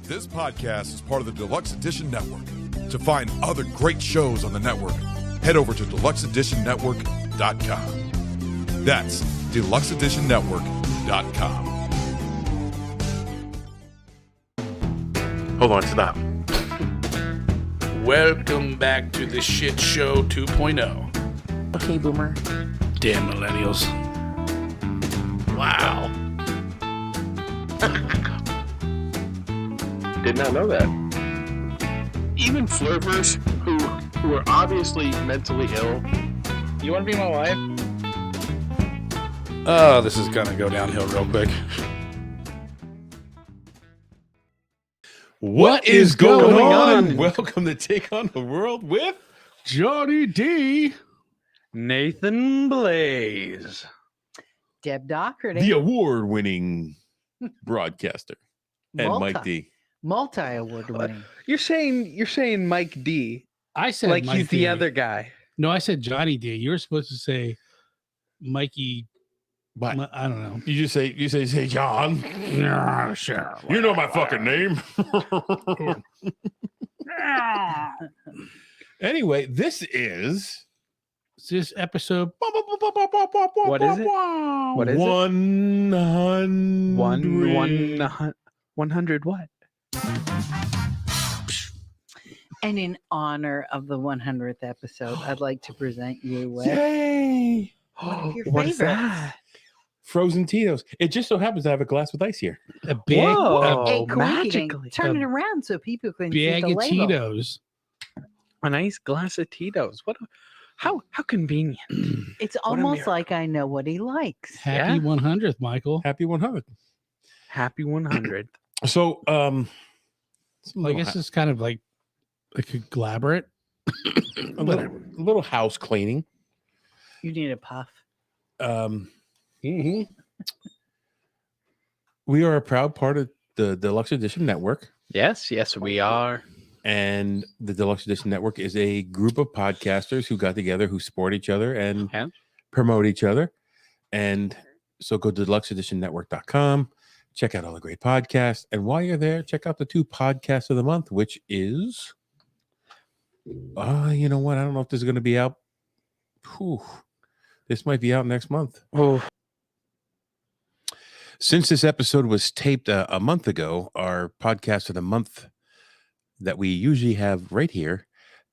This podcast is part of the Deluxe Edition Network. To find other great shows on the network, head over to deluxeeditionnetwork.com. That's deluxeeditionnetwork.com. Hold on, stop. Welcome back to the Shit Show 2.0. Okay, Boomer. Damn millennials. Wow. Did not know that. Even flirters who are obviously mentally ill. You want to be my wife? Oh, this is gonna go downhill real quick. What is going on? Welcome to Take on the World with Johnny D. Nathan Blaze. Deb Dougherty. the award-winning broadcaster and Mike D. Multi-award winning. You're saying Mike D. I said Like Mike he's D. the other guy. No, I said Johnny D. You were supposed to say Mikey. But I don't know. you say John. No, sure. You know my fucking name. Anyway, this is This episode. What is it? What is it? 100. 100 what? And in honor of the 100th episode, I'd like to present you with Yay! one of your What is favorites. that? Frozen Tito's. It just so happens I have a glass with ice here. A big, Whoa. Hey, Corinky, magically. turn it around so people can see bag the of label. Tito's. A nice glass of Tito's. How convenient. It's a almost miracle. like I know what he likes. Happy Yeah. 100th, Michael. Happy 100. Happy 100. So, I guess it's kind of like a conglomerate. a little house cleaning. You need a puff. We are a proud part of the Deluxe Edition Network, Yes, we are. and the Deluxe Edition Network is a group of podcasters who got together, who support each other and Yeah. promote each other. And so go to deluxeeditionnetwork.com, check out all the great podcasts, and while you're there, check out the 2 podcasts of the month, which is, you know what? I don't know if this is going to be out. Whew. This might be out next month. Oh, Since this episode was taped a month ago, our podcast of the month that we usually have right here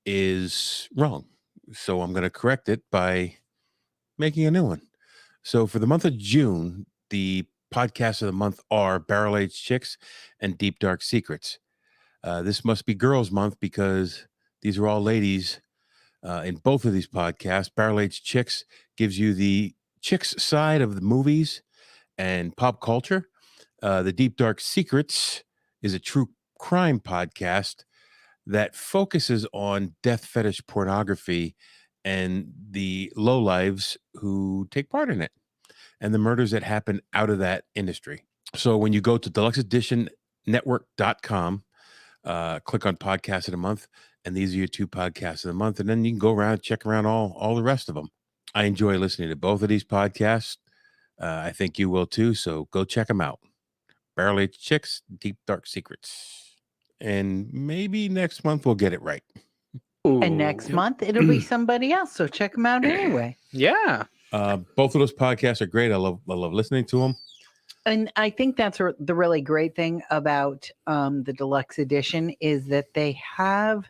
is wrong. So I'm going to correct it by making a new one. So for the month of June, the podcasts of the month are Barrel Aged Chicks and Deep Dark Secrets. This must be Girls Month because these are all ladies in both of these podcasts. Barrel Aged Chicks gives you the chicks side of the movies and pop culture. The Deep Dark Secrets is a true crime podcast that focuses on death fetish pornography and the lowlives who take part in it and the murders that happen out of that industry. So when you go to deluxeeditionnetwork.com, click on podcast of the month, and these are your 2 podcasts of the month, and then you can go around, check around all the rest of them. I enjoy listening to both of these podcasts. I think you will too. So go check them out. Barrel Aged Chicks, Deep Dark Secrets. And maybe next month we'll get it right. And next month, it'll be somebody else. So check them out anyway. Yeah. Both of those podcasts are great. I love listening to them. And I think that's the really great thing about the Deluxe Edition is that they have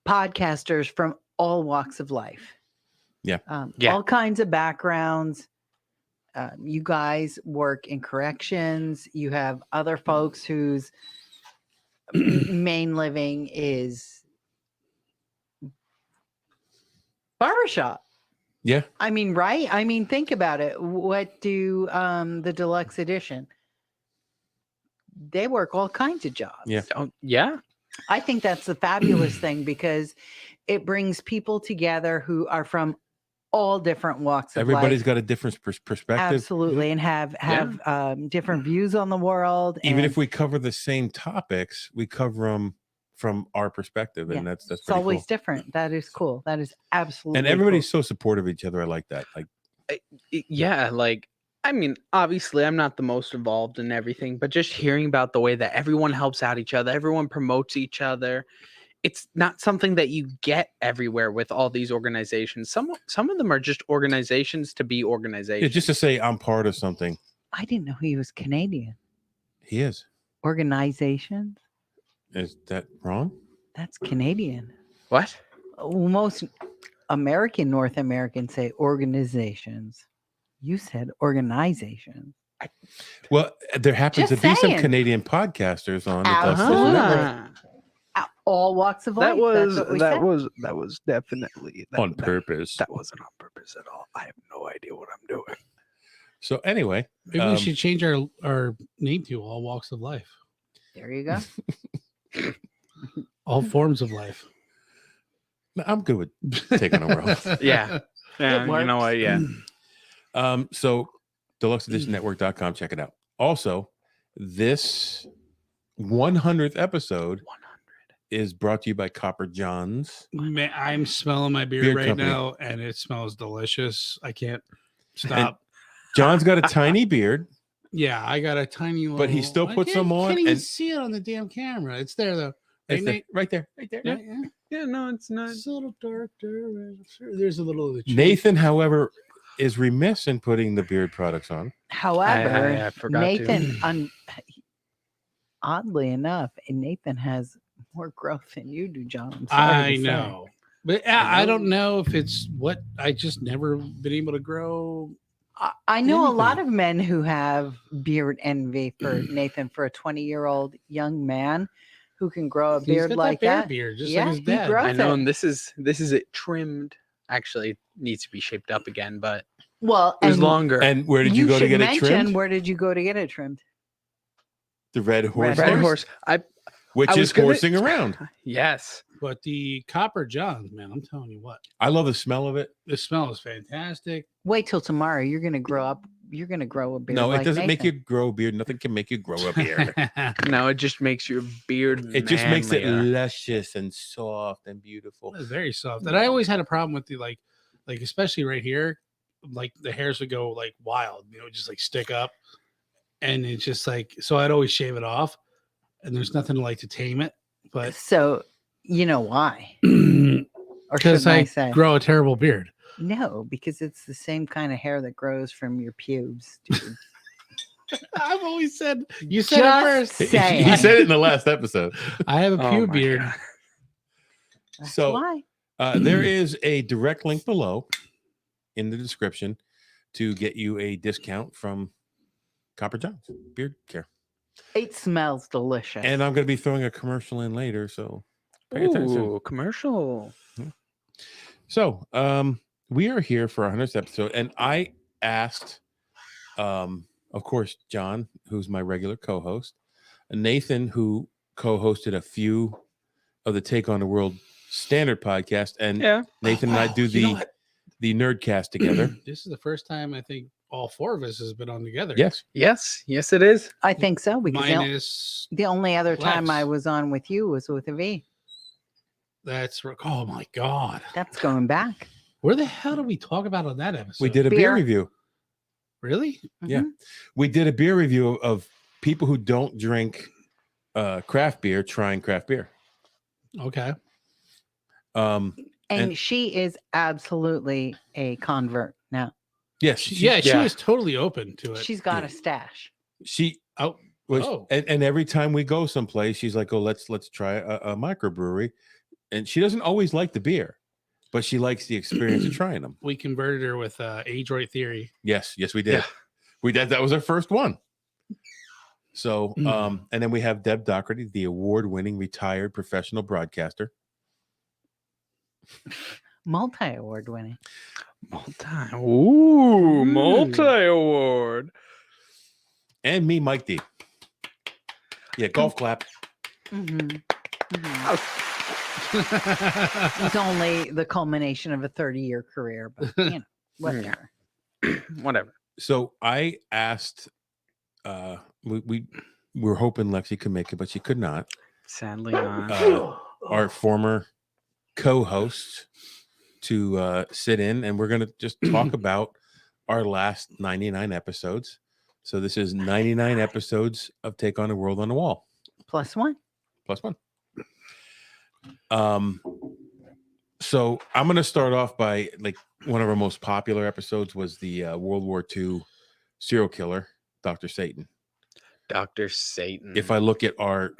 podcasters from all walks of life. Yeah. All kinds of backgrounds. You guys work in corrections. You have other folks whose main living is barbershop. Yeah. I mean, right? I mean, think about it. What do the Deluxe Edition? They work all kinds of jobs. Yeah. Oh, yeah. I think that's the fabulous thing because it brings people together who are from all different walks of Everybody's life. got a different perspective. Absolutely, and have different views on the world. Even and if we cover the same topics, we cover them from our perspective, and Yeah. that's it's pretty always cool. different. That is cool. That is absolutely And everybody's so supportive of each other. I like that. Like, Yeah, like I mean, obviously, I'm not the most involved in everything, but just hearing about the way that everyone helps out each other, everyone promotes each other. It's not something that you get everywhere with all these organizations. Some of them are just organizations to be Yeah, organizations. just to say I'm part of something. I didn't know he was Canadian. He is. Organizations? Is that wrong? That's Canadian. What? Most North Americans say organizations. You said organizations. Well, there happens Just to be some saying. Canadian podcasters on the Deluxe Edition Absolutely. Network. All walks of life. That was That's what we said. that was definitely On purpose. That wasn't on purpose at all. I have no idea what I'm doing. So anyway, Maybe we should change our name to All Walks of Life. There you go. All forms of life. I'm good with taking over. Yeah. Yeah, you know what? Yeah. So deluxeeditionnetwork.com, check it out. Also, this 100th episode 100. is brought to you by Copper John's. Man, I'm smelling my beer Beard right company. now, and it smells delicious. I can't stop. John's got a tiny beard. Yeah, I got a tiny little. But he still I puts can't- them on Can't even and- see it on the damn camera. It's there though. It's Nate? right there. Right there. Yeah, yeah. Yeah, no, it's not. It's a little dark there. There's a little of the cheek. Nathan, however, is remiss in putting the beard products on. However, I forgot to. Nathan, oddly enough, Nathan has more growth than you do, John. I'm sorry I to say. know, but I don't know if it's what I just never been able to grow. I know a lot of men who have beard envy for Nathan, for a 20-year-old young man who can grow a He's beard got like bear that. beard, just Yeah, like his he dad. grows I know, it. and this is it trimmed. Actually, it needs to be shaped up again, but Well, it was and longer. And where did you go to should get it mention, trimmed? where did you go to get it trimmed? The Red Horse, Red Red Horse, horse. which I is was gonna- horsing around. Yes. But the Copper Johns, man, I'm telling you what, I love the smell of it. the smell is fantastic. Wait till tomorrow. You're gonna grow up. You're gonna grow a beard. No, like it doesn't make you Nathan. grow a beard. Nothing can make you grow a beard. No, it just makes your beard. It just makes it manlier. luscious and soft and beautiful. It's very soft. And I always had a problem with the like especially right here, like the hairs would go like wild, just like stick up. And it's just like, so I'd always shave it off, and there's nothing like to tame it. But So you know why? Or because should I I say grow a terrible beard. no? Because it's the same kind of hair that grows from your pubes. Dude. I've always said, you said it Just first. saying. He said it in the last episode. I have a Oh pube my beard. God. That's So- why. There is a direct link below in the description to get you a discount from Copper John's Beard Care. It smells delicious. And I'm going to be throwing a commercial in later, so pay attention. Ooh, commercial. So, we are here for our 100th episode, and I asked, of course, John, who's my regular co-host, and Nathan, who co-hosted a few of the Take on the World standard podcast, and Yeah. Nathan and I do You know the what? Nerdcast together. This is the first time I think all four of us has been on together. Yes. Yes. Yes, it is. I think so because Minus the only other time Lex. I was on with you was with a V. oh my God. That's going back. Where the hell did we talk about on that episode? We did a beer Beer. review. Really? Yeah. Mhm. We did a beer review of people who don't drink craft beer trying craft beer. Okay. And, And- she is absolutely a convert now. Yes. She yeah. was totally open to it. She's got a stash. She Oh, was, oh. and every time we go someplace, she's like, "Oh, let's try a microbrewery," and she doesn't always like the beer, but she likes the experience of trying them. We converted her with age right theory. Yes, we did. Yeah. We did. That was our first one. So, Mm. and then we have Deb Dougherty, the award-winning retired professional broadcaster. Multi-award winning. Multi-award. And me, Mike D. Yeah, golf clap. Mhm. It's only the culmination of a 30-year career, but whatever. Whatever. So I asked, we were hoping Lexi could make it, but she could not. Sadly not. Our former co-host to sit in, and we're going to just talk about our last 99 episodes. So this is 99 episodes of Take on the World on the Wall. +1. +1. So I'm going to start off by like one of our most popular episodes was the World War II serial killer, Dr. Satan. Dr. Satan. If I look at our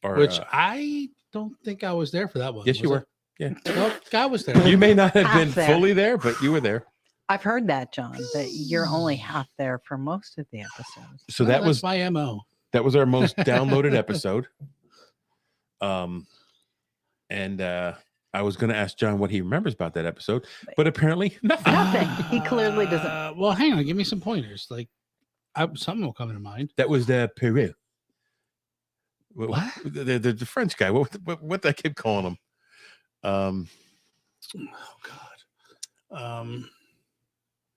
Which I don't think I was there for that one. yes, you was were. Yeah. I? Nope, I was there. You may not have Half been there. fully there, but you were there. I've heard that, John, that you're only half there for most of the episodes. So Well, that was that's my MO. that was our most downloaded episode. And I was going to ask John what he remembers about that episode, but apparently nothing. Nothing. He clearly doesn't. Well, hang on. Give me some pointers. Like, something will come to mind. That was the Peru. What? The French guy. What I keep calling him? Oh God.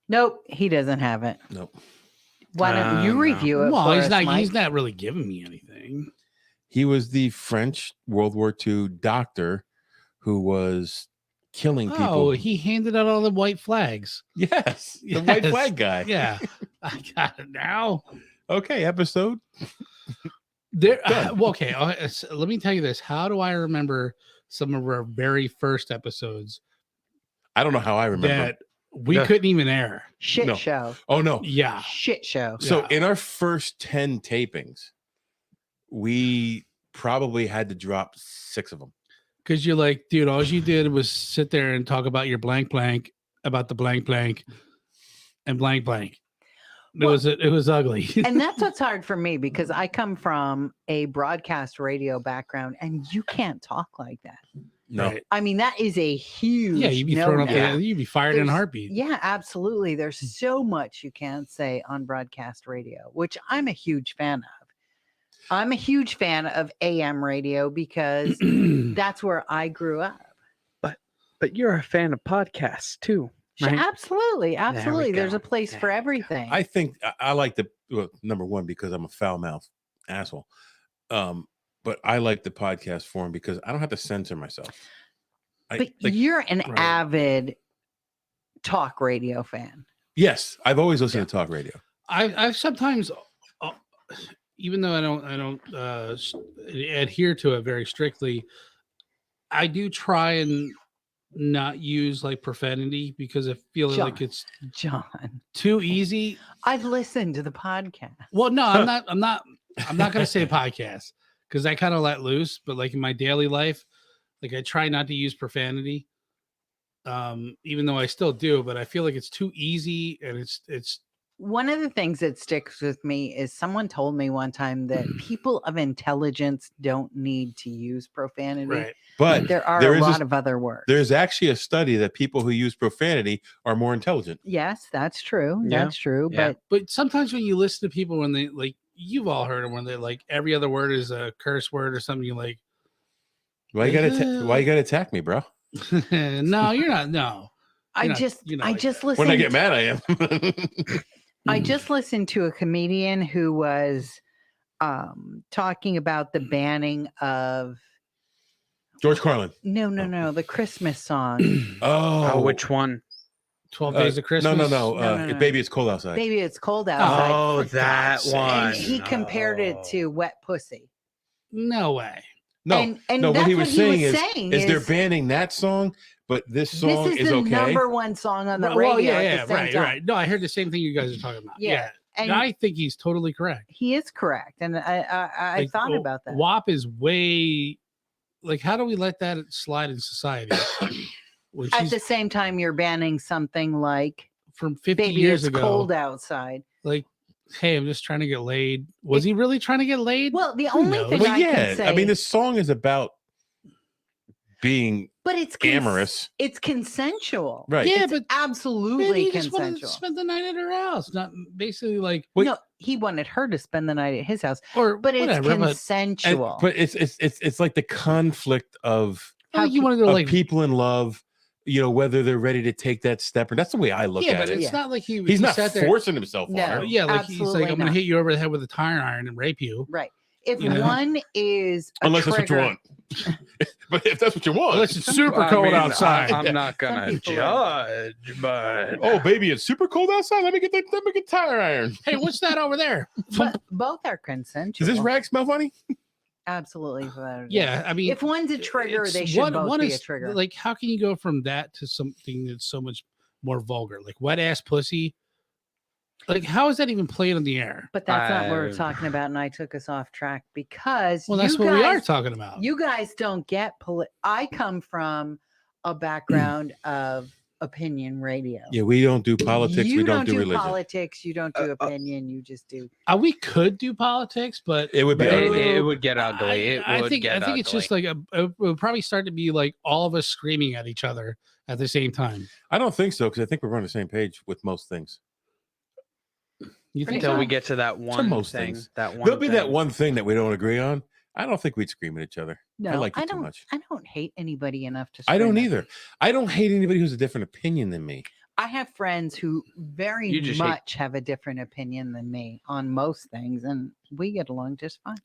Nope, he doesn't have it. Nope. Why don't you No. review it? Well, for he's us, not. Mike? He's not really giving me anything. He was the French World War II doctor who was killing people. Oh, he handed out all the white flags. Yes, the white Yes. flag guy. Yeah, I got it now. Okay, episode. There. Done. Well, okay. Let me tell you this. How do I remember some of our very first episodes I don't know how I remember. that we Yeah. couldn't even air? Shit No. show. Oh no. Yeah. Shit show. So Yeah. in our first 10 tapings, we probably had to drop 6 of them. Because you're like, dude, all you did was sit there and talk about your blank blank, about the blank blank, and blank blank. It was ugly. And that's what's hard for me because I come from a broadcast radio background and you can't talk like that. No. Right. I mean, that is a huge Yeah, you'd be thrown up. no-no. You'd be fired in a There's- heartbeat. Yeah, absolutely. There's so much you can't say on broadcast radio, which I'm a huge fan of. I'm a huge fan of AM radio because that's where I grew up. But you're a fan of podcasts too, right? Absolutely, absolutely. There's go. a place There for we go. everything. I think I like the number one because I'm a foul mouth asshole. But I like the podcast form because I don't have to censor myself. But you're an Right. avid talk radio fan. Yes, I've always listened to talk radio. I've sometimes, even though I don't adhere to it very strictly, I do try and not use like profanity because I feel like John. it's John, too easy. I've listened to the podcast. Well, no, I'm not going to say podcast because I kind of let loose. But like in my daily life, like I try not to use profanity, even though I still do. But I feel like it's too easy, and it's One of the things that sticks with me is someone told me one time that people of intelligence don't need to use profanity. right. But There are there a is lot of other words. there's actually a study that people who use profanity are more intelligent. Yes, that's true. Yeah. That's true. Yeah. But But sometimes when you listen to people when they like, you've all heard them when they like every other word is a curse word or something. You like, Why you gotta attack me, bro? no, you're not. No, I You're not- just you're not I like just that. listened. When I get mad, I am. I just listened to a comedian who was talking about the banning of George Carlin. no, the Christmas song. Oh, which one? 12 Days of Christmas. No. No. Baby, it's cold outside. Baby, it's cold outside. Oh, for that God's one. And he compared it No. to wet pussy. No way. No, and no. that's What he was saying is they're is banning that song, but this song this is the okay. number one song on the radio. Well, yeah, at the same right, time. right. No, I heard the same thing you guys are talking about. Yeah, Yeah. And I think he's totally correct. he is correct. And I Like, thought about that. WAP is way like, how do we let that slide in society? When At she's the same time, you're banning something like from 50 "Baby, years it's ago. cold outside." Like, hey, I'm just trying to get laid. Was he really trying to get laid? Well, the Who only knows? thing But I yeah, can say, I mean, this song is about being but it's amorous. It's consensual. Right. Yeah, It's but absolutely maybe he just wanted to consensual. spend the night at her house, not basically like, Wait. No, he wanted her to spend the night at his house, or but it's whatever. But consensual. But it's like the conflict of I think you want to go of like, people in love, you know, whether they're ready to take that step, or that's the way I look yeah, at but it. it's not like he He's not sat there. forcing himself No. on her. Yeah, like he's Absolutely like, I'm gonna not. hit you over the head with a tire iron and rape you. Right. if You know? one is a Unless that's what you trigger- want. But if that's what you want. Unless it's super cold outside. I'm not Some gonna people are- judge, but Oh, baby, it's super cold outside. Let me get tire iron. Hey, what's that over there? but both are consensual. Does this rag smell funny? Absolutely. without a doubt. Yeah, I mean, If one's a trigger, it's- they should both be a is, trigger. Like, how can you go from that to something that's so much more vulgar? Like wet ass pussy. Like, how is that even played on the air? But that's not what we're I've- talking about, and I took us off track because Well, that's you what guys, we are talking about. You guys don't get I come from a background of opinion radio. Yeah, we don't do politics. You We don't do religion. politics. You don't do opinion. You just do. We could do politics, but It would be it, ugly. it would get ugly. I think it's just like it would probably start to be like all of us screaming at each other at the same time. I don't think so because I think we're on the same page with most things. You think until so? we get to that one most thing. things. That one. There'll be that thing. one thing that we don't agree on. I don't think we'd scream at each other. No, I like you too don't. much. I don't hate anybody enough to. I don't scream at either. them. I don't hate anybody who's a different opinion than me. I have friends who very You just hate- much have a different opinion than me on most things, and we get along just fine.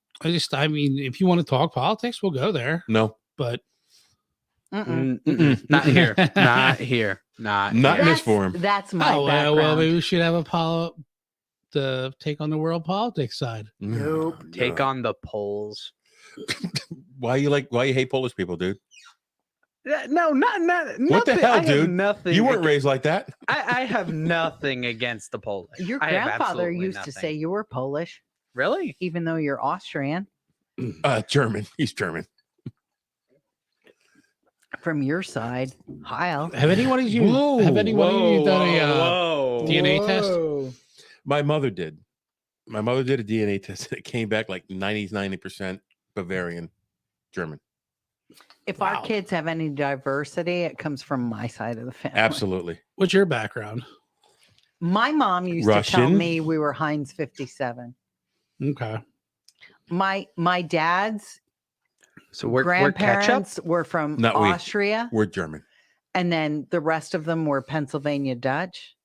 I mean, if you want to talk politics, we'll go there. No, But Not here. Not here. Not Not here. in this form. That's my well, background. maybe we should have the take on the world politics side. Nope. Take on the polls. Why you hate Polish people, dude? No, not What the nothing- hell, I have dude? Nothing. You weren't raised like that. I have nothing against the Polish. Your I have grandfather absolutely used to nothing. say you were Polish, Really? even though you're Austrian. German. He's German. From your side, Heil. Have anyone of you Whoa, done a whoa. DNA test? My mother did. My mother did a DNA test and it came back like 90% Bavarian German. If Wow. our kids have any diversity, it comes from my side of the family. Absolutely. What's your background? My mom used to tell Russian? me we were Heinz 57. Okay. My dad's So we're ketchup. grandparents were from Not we. Austria, We're German. and then the rest of them were Pennsylvania Dutch.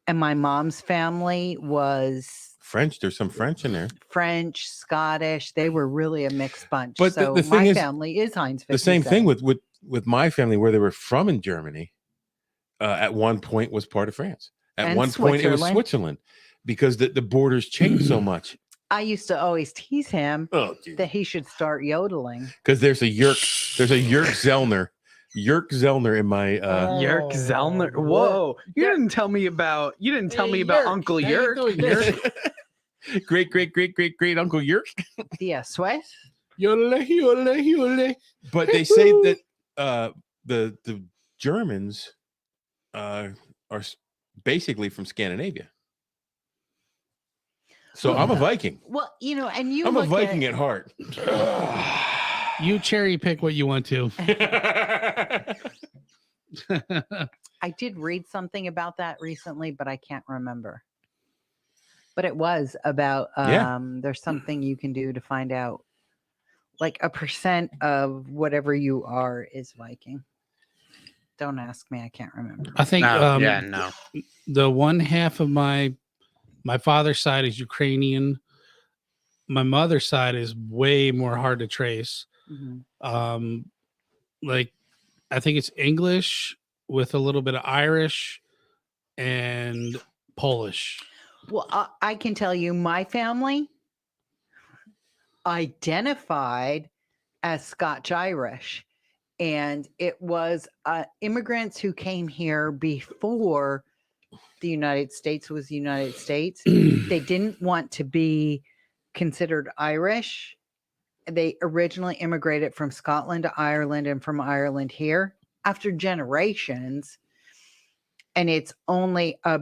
And my mom's family was French. There's some French in there. French, Scottish. They were really a mixed bunch. But so the thing my is, family is Heinz 57. The same thing with my family, where they were from in Germany. At one point was part of France. At And one point it was Switzerland. Switzerland, because the borders changed so much. I used to always tease him Oh, that he should start yodeling. because there's a Zellner in my Yerk Zellner. Oh, Whoa! You there- didn't tell me about. You didn't tell Hey, me about Yerk. Uncle How you Yerk. doing, Yerk? great Uncle Yerk. The sweat. Yodele, yodele, yodele. But they say that the Germans are basically from Scandinavia. So I'm a Viking. Well, and you I'm a look Viking at heart. You cherry pick what you want to. I did read something about that recently, but I can't remember. But it was about Yeah. there's something you can do to find out like a percent of whatever you are is Viking. Don't ask me, I can't remember. I think No, no. the one half of my father's side is Ukrainian. My mother's side is way more hard to trace. Mhm. Like I think it's English with a little bit of Irish and Polish. Well, I can tell you my family identified as Scotch-Irish, and it was immigrants who came here before the United States was the United States. They didn't want to be considered Irish. They originally immigrated from Scotland to Ireland and from Ireland here after generations. And it's only a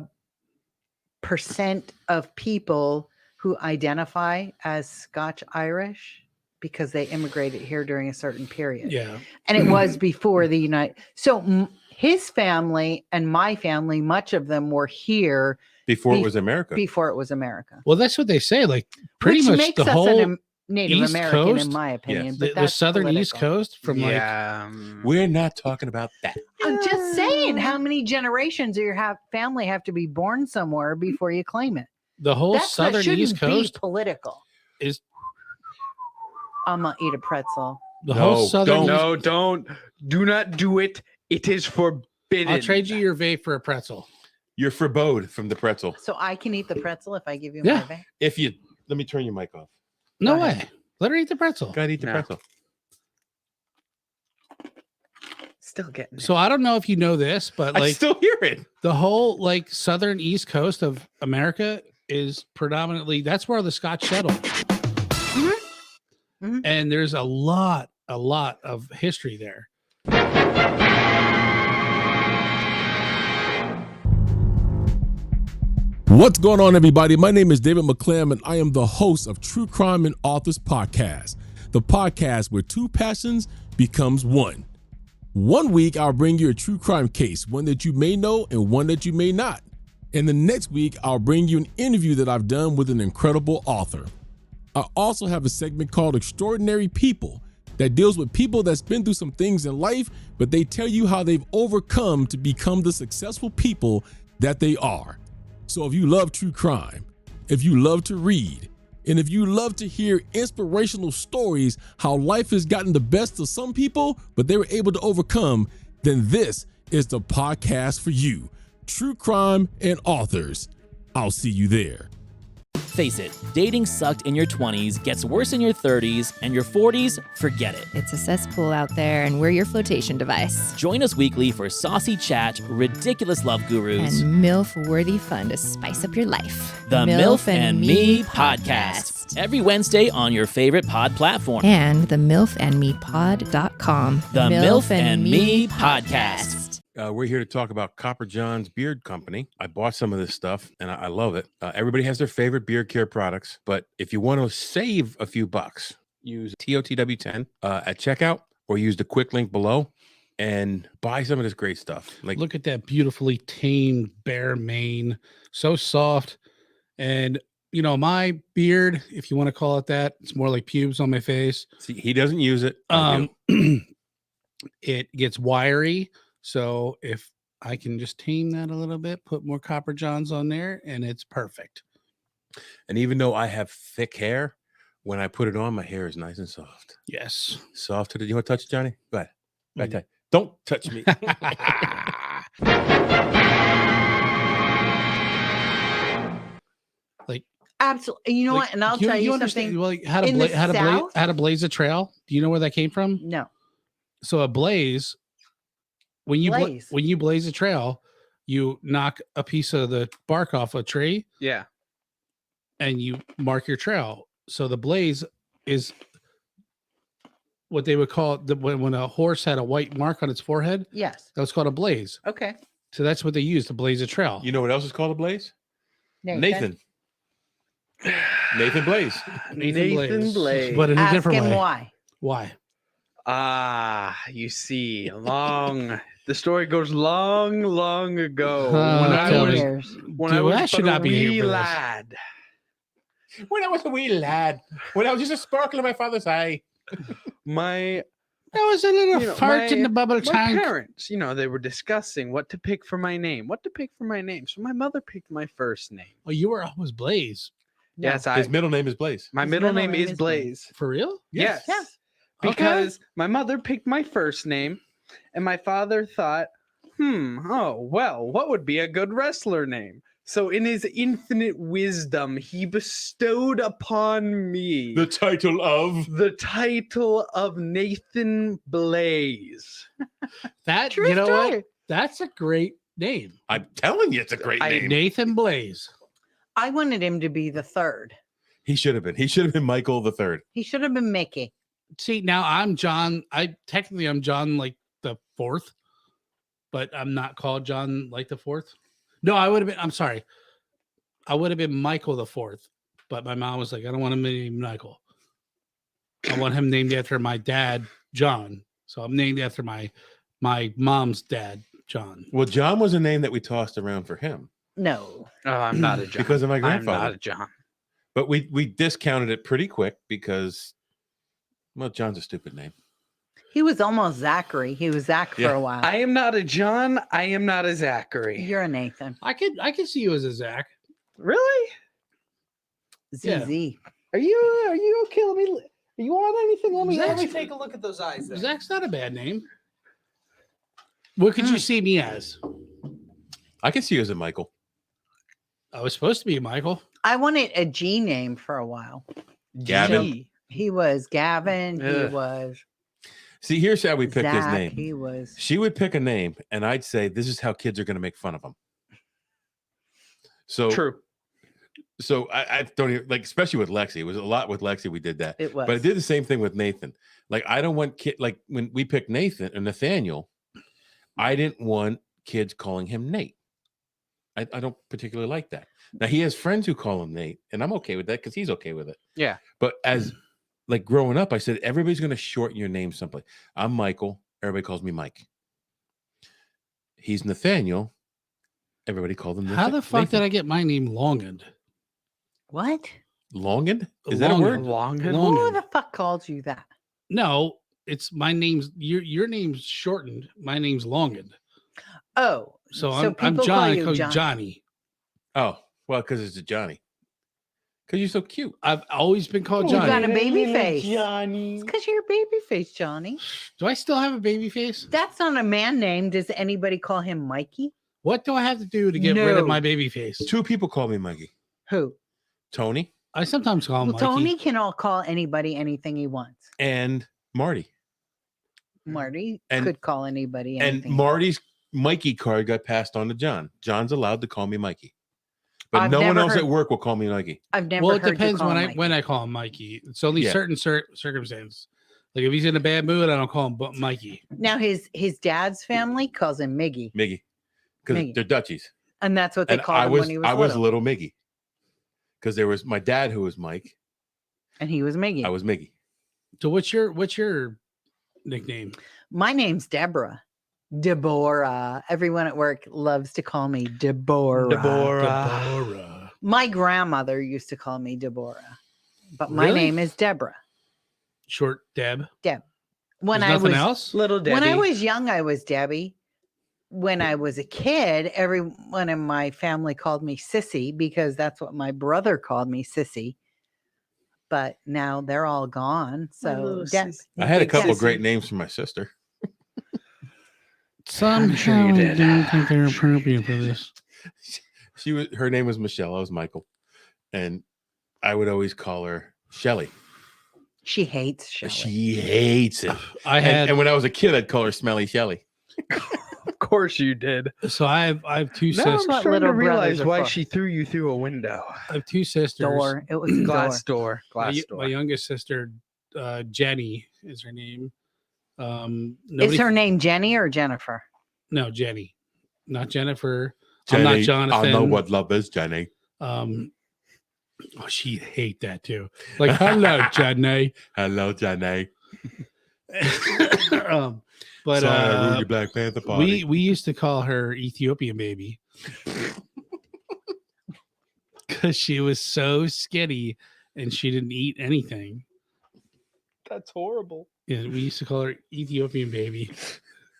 percent of people who identify as Scotch-Irish because they immigrated here during a certain period. Yeah. And it was before the United. So his family and my family, much of them were here Before it was America. before it was America. Well, that's what they say. Like pretty Which much makes the us whole Native East American, Coast? in my opinion. Yes. But the that's southern East political. Coast from like Yeah. We're not talking about that. I'm just saying, how many generations of your family have to be born somewhere before you claim it? the whole That southern shouldn't East Coast be political. is I'm gonna eat a pretzel. The No, whole southern. don't. Do not do it. It is forbidden. I'll trade you your vape for a pretzel. You're forbode from the pretzel. So I can eat the pretzel if I give you Yeah. my vape. If you let me turn your mic off. No Go way. ahead. Let her eat the pretzel. Gotta eat the No. pretzel. Still getting it. So I don't know if you know this, but I like still hear it. the whole like southern east coast of America is predominantly that's where the Scotch settled. Mhm. And there's a lot of history there. What's going on, everybody? My name is David McClam, and I am the host of True Crime and Authors Podcast, the podcast where two passions becomes one. One week, I'll bring you a true crime case, one that you may know and one that you may not. And the next week, I'll bring you an interview that I've done with an incredible author. I also have a segment called Extraordinary People that deals with people that's been through some things in life, but they tell you how they've overcome to become the successful people that they are. So if you love true crime, if you love to read, and if you love to hear inspirational stories, how life has gotten the best of some people, but they were able to overcome, then this is the podcast for you. True Crime and Authors. I'll see you there. Face it, dating sucked in your 20s, gets worse in your 30s, and your 40s, forget it. It's a cesspool out there, and we're your flotation device. Join us weekly for saucy chat, ridiculous love gurus, And MILF-worthy fun to spice up your life. the MILF and Me podcast. Every Wednesday on your favorite pod platform. And the MILFandMePod.com. The MILF and Me podcast. We're here to talk about Copper John's Beard Company. I bought some of this stuff and I love it. Everybody has their favorite beard care products, but if you want to save a few bucks, use TOTW 10 at checkout or use the quick link below and buy some of this great stuff. Like, Look at that beautifully tamed bare mane, so soft. And you know, my beard, if you want to call it that, it's more like pubes on my face. see, he doesn't use it. I do. It gets wiry. So if I can just tame that a little bit, put more Copper Johns on there, and it's perfect. And even though I have thick hair, when I put it on, my hair is nice and soft. Yes. Soft to the, you want to touch it, Johnny? Go ahead. Right Mm. there. Don't touch me. Like, Absolutely. You know like, what? And I'll tell you understand, something. well, like, how to In the South- how to blaze a trail. Do you know where that came from? No. So a blaze, when you Blaze. when you blaze a trail, you knock a piece of the bark off a tree Yeah. and you mark your trail. So the blaze is what they would call it when a horse had a white mark on its forehead. Yes. That was called a blaze. Okay. So that's what they use to blaze a trail. You know what else is called a blaze? Nathan. Nathan Blaze. Nathan Blaze. But in a Ask different him way. why. Why? You see, the story goes long ago. Oh, when I tell was me. Years. when I Dude, was I should but a not be here wee for this. lad. When I was a wee lad, when I was just a sparkle in my father's eye. My That was a little You know, fart in the bubble my tank. parents, they were discussing what to pick for my name. So my mother picked my first name. Oh, you were always Blaze. No. Yes, His middle name is Blaze. my His middle middle name is Blaze. For real? Yes. Yeah. Because my mother picked my first name, and my father thought, what would be a good wrestler name? So in his infinite wisdom, he bestowed upon me The title of the title of Nathan Blaze. That True you know story. what? That's a great name. I'm telling you, it's a great name. Nathan Blaze. I wanted him to be the third. He should have been. He should have been Michael the Third. He should have been Mickey. See, now I'm John. I'm John like the fourth, but I'm not called John like the fourth. No, I would have been. I'm sorry. I would have been Michael the fourth, but my mom was like, I don't want him named Michael. I want him named after my dad, John. So I'm named after my mom's dad, John. Well, John was a name that we tossed around for him No. Oh, I'm not a John. because of my I'm grandfather. not a John. But we discounted it pretty quick because, well, John's a stupid name. He was almost Zachary. He was Zach for Yeah. a while. I am not a John. I am not a Zachary. You're a Nathan. I could see you as a Zach. Really? ZZ. Yeah. Are you okay? You want anything? Let me Zach's- take a look at those eyes. There. Zach's not a bad name. What could you see me as? I can see you as a Michael. I was supposed to be Michael. I wanted a G name for a while. Gavin. G. He was Gavin. He Ugh. was See, here's how we picked his Zach. name. He was. She would pick a name, and I'd say, "This is how kids are going to make fun of him." So True. So I don't even, like, especially with Lexi. It was a lot with Lexi. We did that. It was. But I did the same thing with Nathan. Like, I don't want like when we picked Nathan or Nathaniel, I didn't want kids calling him Nate. I don't particularly like that. Now he has friends who call him Nate, and I'm okay with that because he's okay with it. Yeah. But as like growing up, I said everybody's going to shorten your name someplace. I'm Michael. Everybody calls me Mike. He's Nathaniel. Everybody called him. How the fuck did I get my name Longend? What? Longend? Is that a word? Longend. Who the fuck called you that? No, it's my name's your name's shortened. My name's Longend. Oh, So I'm people John. call I you call you John. Johnny. Oh, well, because it's a Johnny. Because you're so cute. I've always been called You Johnny. got a baby face. Johnny. It's because you're a baby face, Johnny. Do I still have a baby face? That's not a man name. Does anybody call him Mikey? What do I have to do to get rid No. of my baby face? Two people call me Mikey. Who? Tony I sometimes call him Well, Mikey. Tony can all call anybody anything he wants. and Marty. Marty And- could call anybody And anything. Marty's Mikey card got passed on to John. John's allowed to call me Mikey. But I've no one never else heard- at work will call me Mikey. I've never Well, it heard you depends call when him I Mikey. when I call him Mikey. It's only Yeah. certain circumstances. Like if he's in a bad mood, I don't call him Mikey. Now his dad's family calls him Miggy, Miggy. Because Miggy. they're Dutchies. and that's what they And called I him was when he was I was little. little Miggy. Because there was my dad who was Mike. And he was Miggy. I was Miggy. So what's your nickname? My name's Deborah. Deborah. Everyone at work loves to call me Deborah. Deborah. My grandmother used to call me Deborah, but my Really? name is Deborah. Short Deb. Deb. When There's I nothing was else? Little Debbie. when I was young, I was Debbie. When I was a kid, everyone in my family called me Sissy because that's what my brother called me, Sissy. But now they're all gone. So little Deb. sissy. I had a Big couple sissy. great names for my sister. Somehow you I did. didn't think they were appropriate for this. Her name was Michelle. I was Michael. And I would always call her Shelly. She hates Shelley. She hates it. I had And when I was a kid, I'd call her Smelly Shelly. Of course you did. so I have two Now I'm sisters. what starting to little brothers realize are why for. she threw you through a window. I have two sisters. Door. It was a Glass door. door. My, Glass my door. youngest sister, Jenny, is her name. Is Nobody- her name Jenny or Jennifer? No, Jenny, not Jennifer. Jenny, I'm not Jonathan. I know what love is, Jenny. Oh, she'd hate that too. Like, hello, Jenny. Hello, Jenny. But Sorry, I ruined your Black Panther party. we used to call her Ethiopian baby because she was so skinny and she didn't eat anything. That's horrible. Yeah, we used to call her Ethiopian baby,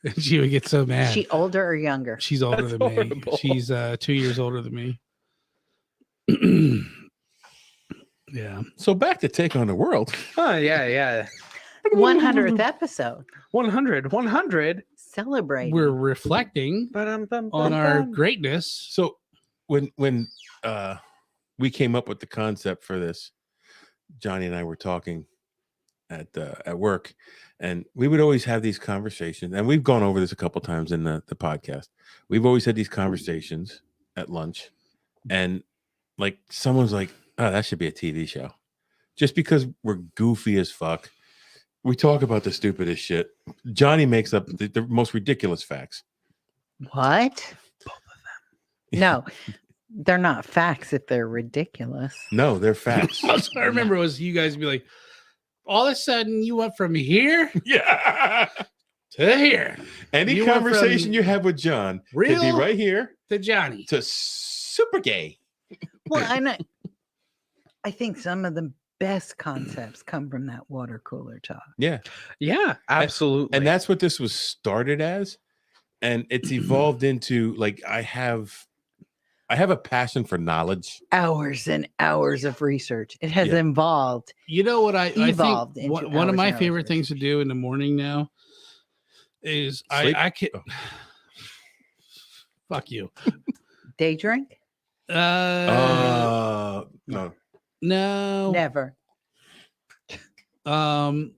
and she would get so mad. She older or younger? She's older That's than me. horrible. She's 2 years older than me. Yeah. So back to Take on the World. Oh, yeah. 100th episode. 100. Celebrating. We're reflecting on our greatness. So when we came up with the concept for this, Johnny and I were talking at work, and we would always have these conversations, and we've gone over this a couple times in the podcast. We've always had these conversations at lunch, and like someone's like, oh, that should be a TV show. Just because we're goofy as fuck. We talk about the stupidest shit. Johnny makes up the most ridiculous facts. What? Both of them. No, they're not facts if they're ridiculous. No, they're facts. Also, I remember it was you guys be like, all of a sudden you went from here Yeah. to here Any You went conversation from you have with John could be real right here to Johnny. to super gay. Well, I think some of the best concepts come from that water cooler talk. Yeah. Yeah, absolutely. And that's what this was started as. And it's evolved into like I have I have a passion for knowledge. Hours and hours of research. It has Yeah. evolved. You know what I Evolved think into one of hours my and hours favorite of things to research. do in the morning now is Sleep? I can Oh. fuck you. Day drink? No. No. Never. No.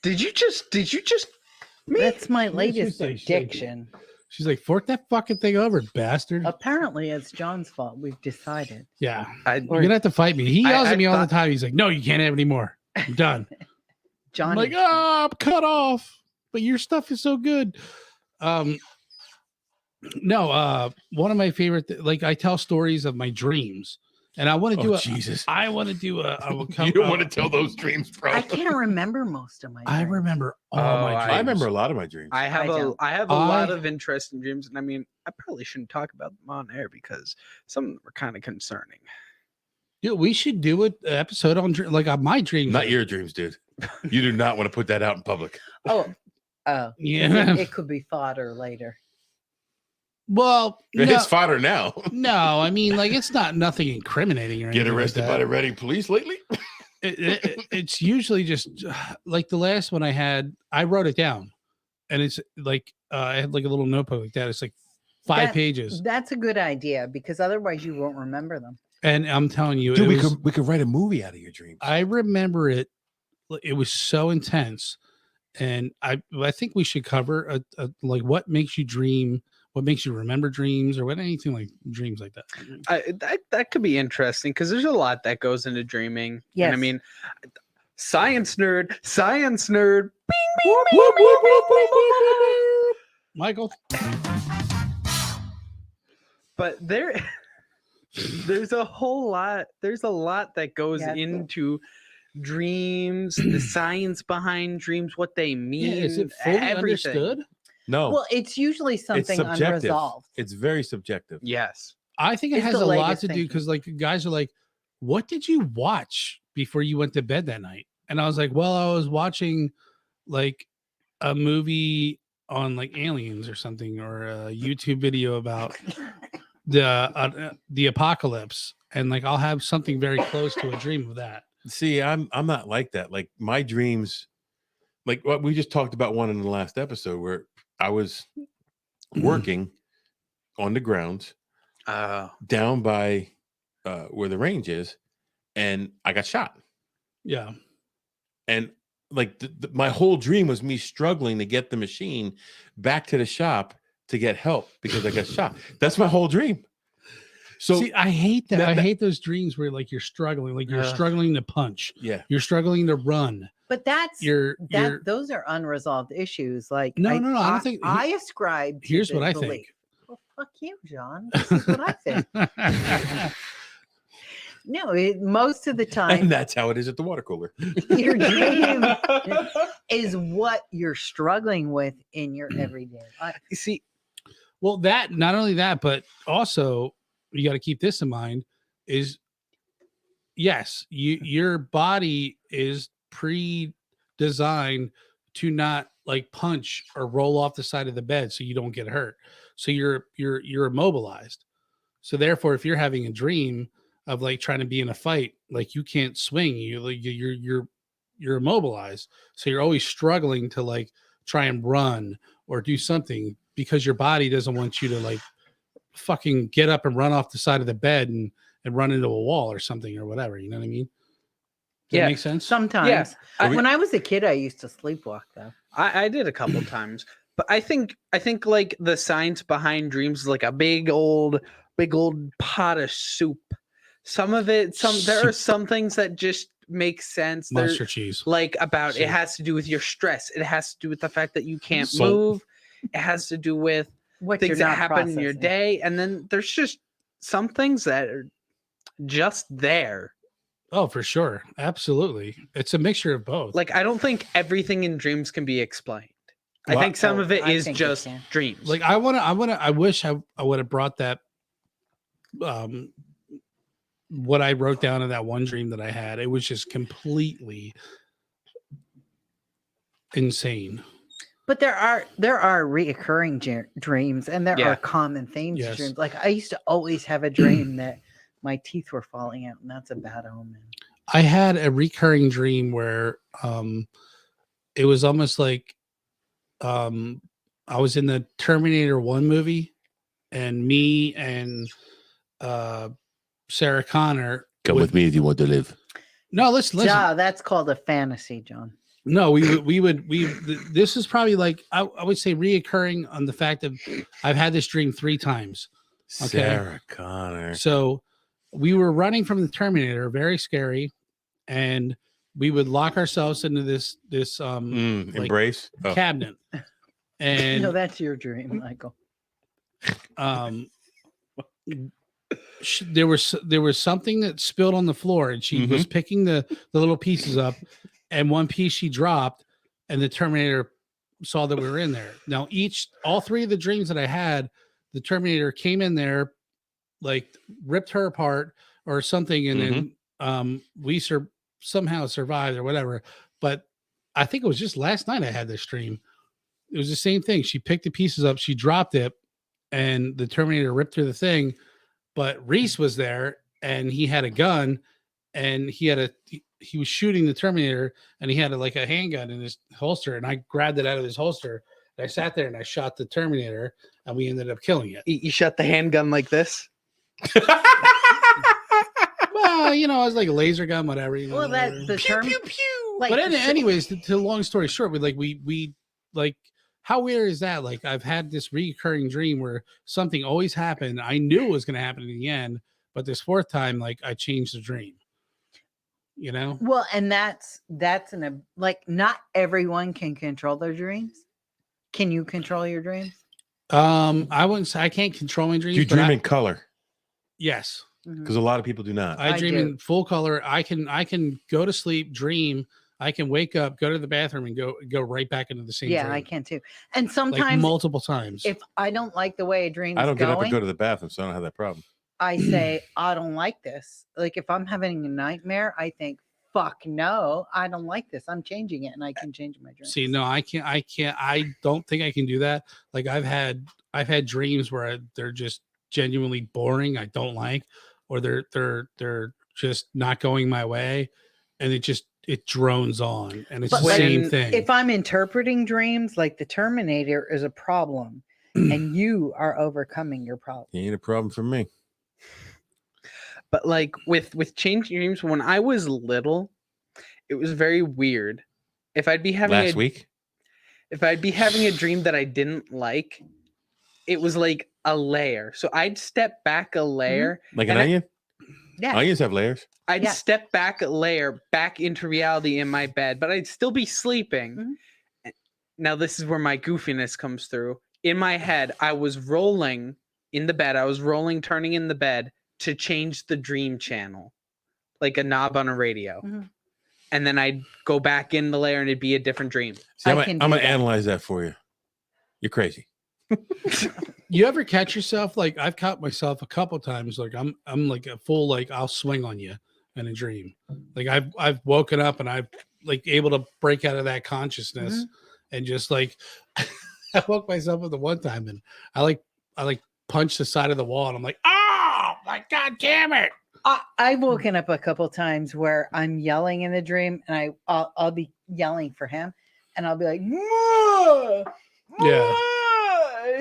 Did you just That's my latest say shake it. addiction. She's like, fork that fucking thing over, bastard. Apparently, it's John's fault. We've decided. Yeah. I, You're gonna have to fight me. He yells I at me all the thought- time. He's like, no, you can't have any more. I'm done. I'm Johnny. like, I'm cut off. But your stuff is so good. No, one of my favorite like I tell stories of my dreams. And I want to do Jesus. I want to do You don't want to tell those dreams, bro. I can't remember most of my. I dreams. remember all Oh, my dreams. I remember a lot of my dreams. I have I a don't. I have a lot I- of interesting dreams, and I mean, I probably shouldn't talk about them on air because some of them are kind of concerning. Dude, we should do an episode on my dreams. Not your dreams, dude. You do not want to put that out in public. Oh, Yeah. It could be fodder later. Well, no, It's fodder now. no, I mean, like it's not nothing incriminating or Get anything arrested like by that. the Reading police lately? It's usually just like the last one I had. I wrote it down, and it's like I had like a little notebook like that. It's like 5 pages, That's a good idea because otherwise you won't remember them. and I'm telling you, Dude, it was, we could write a movie out of your dreams. I remember it. It was so intense, and I think we should cover a like what makes you dream, what makes you remember dreams, or what anything like dreams like that. That could be interesting because there's a lot that goes into dreaming. Yes. And I mean, science nerd. Michael, But there's a whole lot. There's a lot that goes Yeah. into dreams, the science behind dreams, what they mean. yeah, is it fully everything. understood? No, Well, it's usually it's something subjective. unresolved. It's very subjective. Yes. I think it It's has the a lot latest to do thinking. because like guys are like, what did you watch before you went to bed that night? And I was like, well, I was watching like a movie on like aliens or something, or a YouTube video about the apocalypse, and like I'll have something very close to a dream of that. See, I'm not like that. Like my dreams, like what we just talked about one in the last episode where I was working on the grounds down by where the range is, and I got shot. Yeah. And like my whole dream was me struggling to get the machine back to the shop to get help because I got shot. That's my whole dream. So see, I hate that. that- I that- hate those dreams where like you're struggling, like you're struggling to punch, yeah, you're struggling to run. But that's You're those are unresolved issues. Like No, I don't think- I ascribe. To Here's the what I belief. think. Well, fuck you, John. This is what I think. No, most of the and time, that's how it is at the water cooler. your dream is what you're struggling with in your everyday life. You see, Well, that not only that, but also you got to keep this in mind is yes, your body is pre-designed to not like punch or roll off the side of the bed so you don't get hurt. So you're immobilized. So therefore, if you're having a dream of like trying to be in a fight, like you can't swing, you're immobilized. So you're always struggling to like try and run or do something because your body doesn't want you to like fucking get up and run off the side of the bed and run into a wall or something or whatever. You know what I mean? Does Yeah, that make sense? Sometimes, I- when I was a kid, I used to sleepwalk though. I did a couple times, but I think like the science behind dreams is like a big old pot of soup. Some of it, there are some things that just make sense. Monster There, cheese. like about Soup. it has to do with your stress. It has to do with the fact that you can't Salt. move. It has to do with What things you're that not happen in your processing. day, and then there's just some things that are just there. Oh, for sure. Absolutely. It's a mixture of both. Like I don't think everything in dreams can be explained. I Well, think some oh, of it I is think it just can. dreams. Like I wish I would have brought that what I wrote down in that one dream that I had. It was just completely insane. But there are reoccurring dreams, and there are common themes to Yes. dreams. Like I used to always have a dream that my teeth were falling out, and that's a bad omen. I had a recurring dream where it was almost like I was in the Terminator 1 movie, and me and Sarah Connor Come with me if you want to live. No, listen. Yeah, that's called a fantasy, John. No, we would this is probably like I would say reoccurring on the fact of I've had this dream 3 times. Okay. Sarah Connor. So we were running from the Terminator, very scary, and we would lock ourselves into this like embrace cabinet. And no, that's your dream, Michael. There was something that spilled on the floor, and she was picking the little pieces up, and one piece she dropped, and the Terminator saw that we were in there. Now all 3 of the dreams that I had, the Terminator came in there, like ripped her apart or something, and then we somehow survived or whatever. But I think it was just last night I had this dream. It was the same thing. She picked the pieces up, she dropped it, and the Terminator ripped through the thing. But Reese was there, and he had a gun, and he was shooting the Terminator, and he had a handgun in his holster, and I grabbed it out of his holster, and I sat there and I shot the Terminator, and we ended up killing it. You shot the handgun like this? Well, it was like a laser gun, whatever. Well, that's the term. Pew, pew, pew. But anyways, to long story short, we how weird is that? Like, I've had this recurring dream where something always happened. I knew it was going to happen in the end, but this 4th time, I changed the dream. Well, and that's not everyone can control their dreams. Can you control your dreams? I wouldn't say I can't control my dreams. Do you dream in color? Yes. Because a lot of people do not. I dream in full color. I can go to sleep, dream. I can wake up, go to the bathroom, and go right back into the same dream. Yeah, I can too. And sometimes multiple times. If I don't like the way a dream is I don't get up and going, go to the bathroom, so I don't have that problem. I say, I don't like this. Like if I'm having a nightmare, I think, fuck no, I don't like this. I'm changing it, and I can change my dream. See, no, I can't. I don't think I can do that. Like I've had dreams where they're just genuinely boring. I don't like, or they're just not going my way, and it drones on, and it's the same thing. If I'm interpreting dreams, like the Terminator is a problem, and you are overcoming your problem. It ain't a problem for me. But like with changing dreams, when I was little, it was very weird. If I'd be having if I'd be having a dream that I didn't like, it was like a layer. So I'd step back a layer, like an onion. Yeah, onions have layers. I'd step back a layer back into reality in my bed, but I'd still be sleeping. Now this is where my goofiness comes through. In my head, I was rolling in the bed. I was turning in the bed to change the dream channel, like a knob on a radio. And then I'd go back in the layer and it'd be a different dream. See, I'm going to analyze that for you. You're crazy. You ever catch yourself? Like I've caught myself a couple times. Like I'm like a full, I'll swing on you in a dream. Like I've woken up and I've able to break out of that consciousness and just I woke myself up the one time and I punched the side of the wall and I'm like, oh my God damn it. I've woken up a couple times where I'm yelling in the dream and I'll be yelling for him and I'll be like, Mwah! Yeah.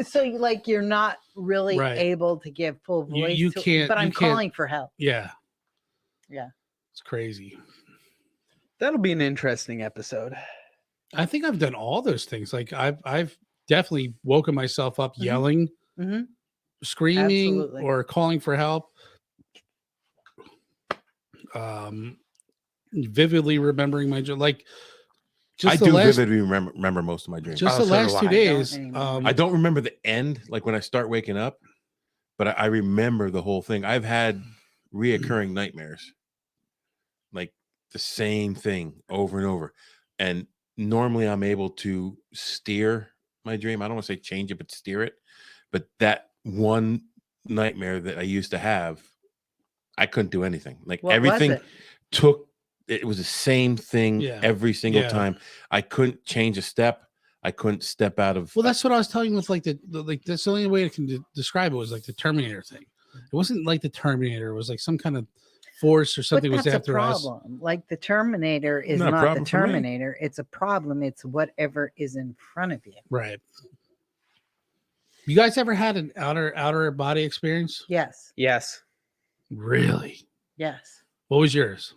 So you're not really able to give full voice. You can't. But I'm calling for help. Yeah. Yeah. It's crazy. That'll be an interesting episode. I think I've done all those things. Like I've definitely woken myself up yelling, screaming, or calling for help. Vividly remembering my I do vividly remember most of my dreams. Just the last 2 days. I don't remember the end, like when I start waking up, but I remember the whole thing. I've had reoccurring nightmares, like the same thing over and over. And normally I'm able to steer my dream. I don't want to say change it, but steer it. But that one nightmare that I used to have, I couldn't do anything. Like everything it was the same thing every single time. I couldn't change a step. I couldn't step out of. Well, that's what I was telling you with like that's the only way I can describe it was like the Terminator thing. It wasn't like the Terminator. It was like some kind of force or something But was that's a after us. problem. Like the Terminator is Not a not the problem for me. Terminator. It's a problem. It's whatever is in front of you. Right. You guys ever had an outer body experience? Yes. Yes. Really? Yes. What was yours?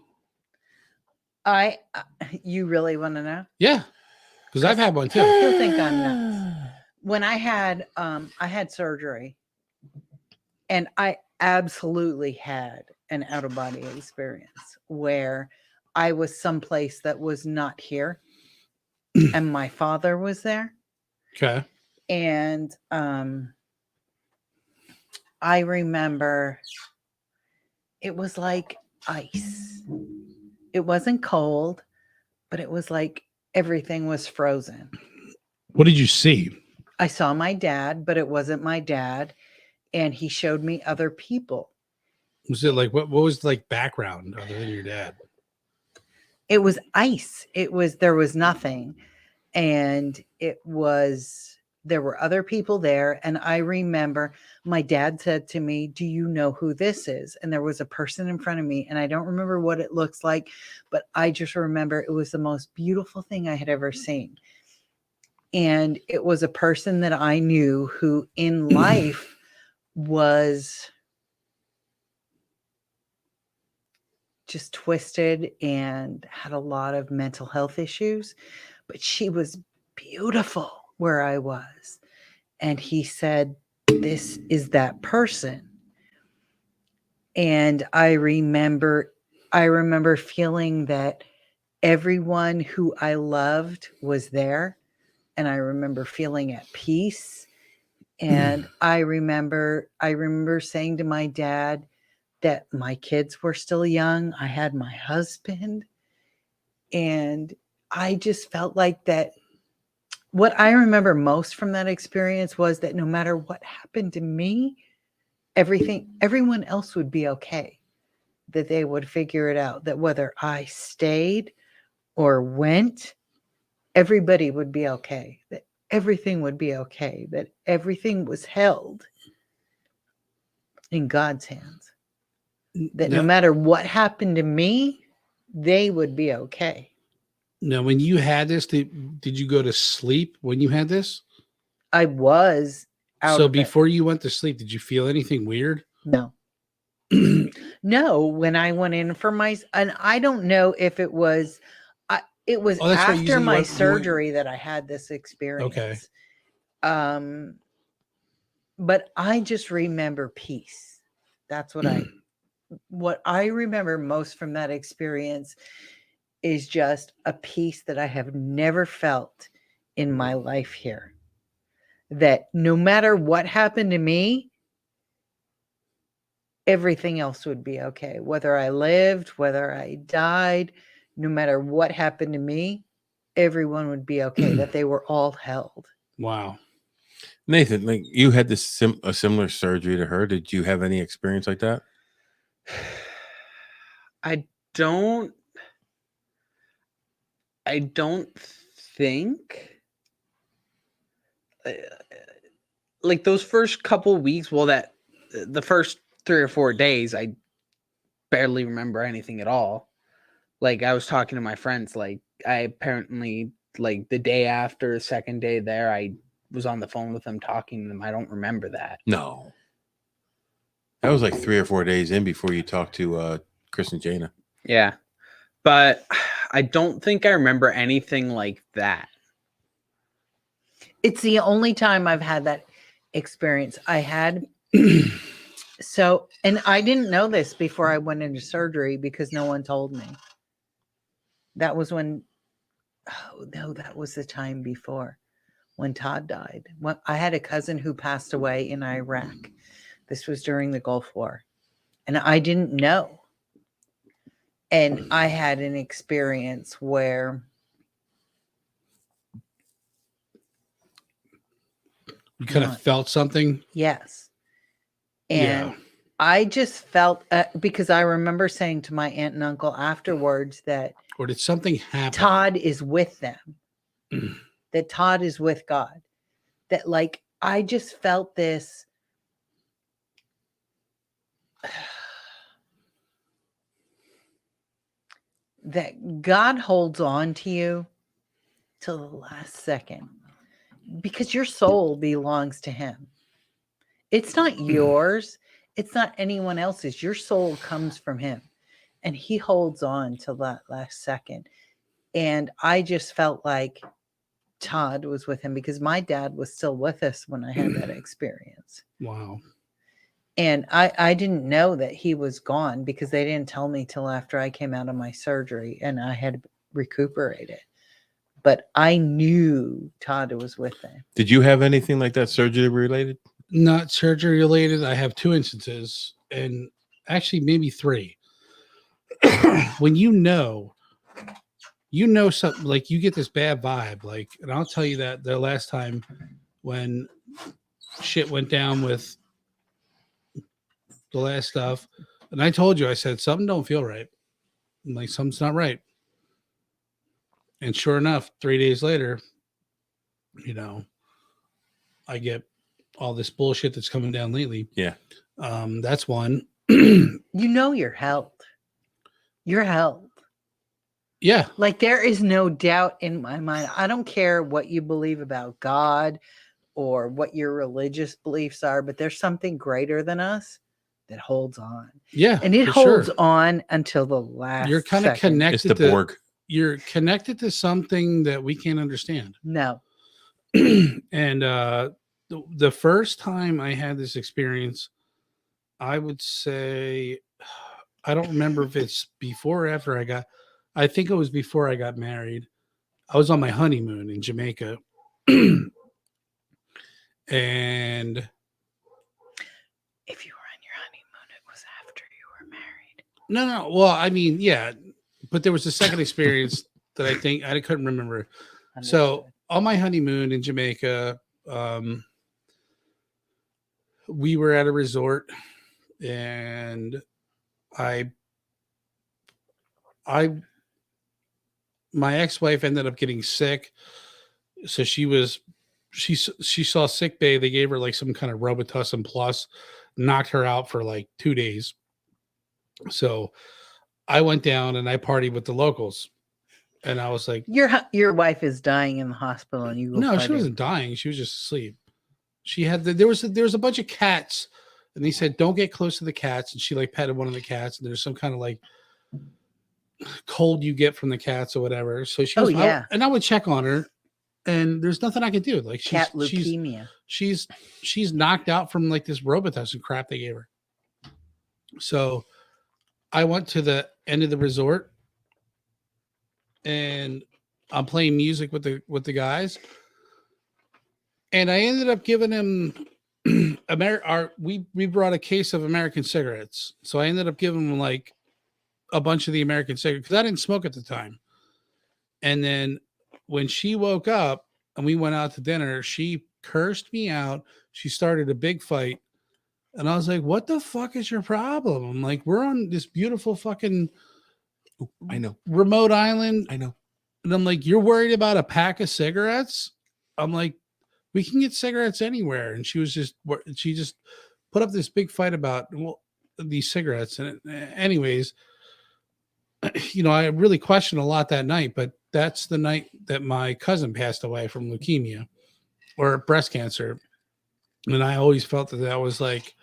You really want to know? Yeah. Because I've had one too. You'll think I'm nuts. When I had surgery, and I absolutely had an out of body experience where I was someplace that was not here, and my father was there. Okay. And I remember it was like ice. It wasn't cold, but it was like everything was frozen. What did you see? I saw my dad, but it wasn't my dad. And he showed me other people. Was it like what was like background other than your dad? It was ice. There was nothing. And there were other people there. And I remember my dad said to me, "Do you know who this is?" And there was a person in front of me, and I don't remember what it looks like, but I just remember it was the most beautiful thing I had ever seen. And it was a person that I knew who in life was just twisted and had a lot of mental health issues, but she was beautiful where I was. And he said, "This is that person." And I remember feeling that everyone who I loved was there. And I remember feeling at peace. And I remember saying to my dad that my kids were still young. I had my husband. And I just felt like that. What I remember most from that experience was that no matter what happened to me, everyone else would be okay. That they would figure it out. That whether I stayed or went, everybody would be okay. That everything would be okay. That everything was held in God's hands. That no matter what happened to me, they would be okay. Now, when you had this, did you go to sleep when you had this? I was out. So before you went to sleep, did you feel anything weird? No. No, when I went in for and I don't know if it was, it was after my surgery that I had this experience. Okay. But I just remember peace. That's what I remember most from that experience is just a peace that I have never felt in my life here. That no matter what happened to me, everything else would be okay. Whether I lived, whether I died, no matter what happened to me, everyone would be okay. That they were all held. Wow. Nathan, like you had this a similar surgery to her. Did you have any experience like that? I don't think like those first couple weeks, well, that the first 3 or 4 days, I barely remember anything at all. Like I was talking to my friends, like I apparently like the day after the second day there, I was on the phone with them talking to them. I don't remember that. No. That was like 3 or 4 days in before you talked to Chris and Jana. Yeah. But I don't think I remember anything like that. It's the only time I've had that experience. I had so, and I didn't know this before I went into surgery because no one told me. That was when, oh no, that was the time before when Todd died. When I had a cousin who passed away in Iraq. This was during the Gulf War. And I didn't know. And I had an experience where you kind of felt something. Yes. And I just felt because I remember saying to my aunt and uncle afterwards that or did something happen? Todd is with them. that Todd is with God. That like I just felt this that God holds on to you till the last second because your soul belongs to him. It's not yours. It's not anyone else's. Your soul comes from him, and he holds on till that last second. And I just felt like Todd was with him because my dad was still with us when I had that experience. Wow. And I didn't know that he was gone because they didn't tell me till after I came out of my surgery and I had recuperated. But I knew Todd was with him. Did you have anything like that surgery related? Not surgery related. I have 2 instances, and actually maybe 3. When you know something, like you get this bad vibe, like, and I'll tell you that the last time when shit went down with the last stuff, and I told you, I said something don't feel right. I'm like, something's not right. And sure enough, 3 days later, I get all this bullshit that's coming down lately. Yeah. That's one. Your health. Your health. Yeah. Like there is no doubt in my mind. I don't care what you believe about God or what your religious beliefs are, but there's something greater than us that holds on. Yeah. And it holds on until the last. You're kind of connected. It's the Borg. You're connected to something that we can't understand. No. And the first time I had this experience, I would say, I don't remember if it's before or after I think it was before I got married. I was on my honeymoon in Jamaica. And if you were on your honeymoon, it was after you were married. No. Well, I mean, yeah, but there was a second experience that I think I couldn't remember. Understood. So on my honeymoon in Jamaica, we were at a resort, and my ex-wife ended up getting sick. So she saw sick bay. They gave her like some kind of Robitussin plus, knocked her out for like 2 days. So I went down and I partied with the locals, and I was like, your wife is dying in the hospital and you go no, party. she wasn't dying. She was just asleep. She had there was a bunch of cats, and they said, don't get close to the cats. And she like petted one of the cats, and there's some kind of like cold you get from the cats or whatever. So she was, and I would check on her, and there's nothing I could do. Like cat leukemia. She's knocked out from like this Robitussin crap they gave her. So I went to the end of the resort, and I'm playing music with the guys, and I ended up giving him we brought a case of American cigarettes. So I ended up giving him like a bunch of the American cigarettes because I didn't smoke at the time. And then when she woke up and we went out to dinner, she cursed me out. She started a big fight. And I was like, what the fuck is your problem? I'm like, we're on this beautiful fucking remote island. I know. And I'm like, you're worried about a pack of cigarettes? I'm like, we can get cigarettes anywhere. And she just put up this big fight about these cigarettes. And anyways, I really questioned a lot that night, but that's the night that my cousin passed away from leukemia or breast cancer. And I always felt that was like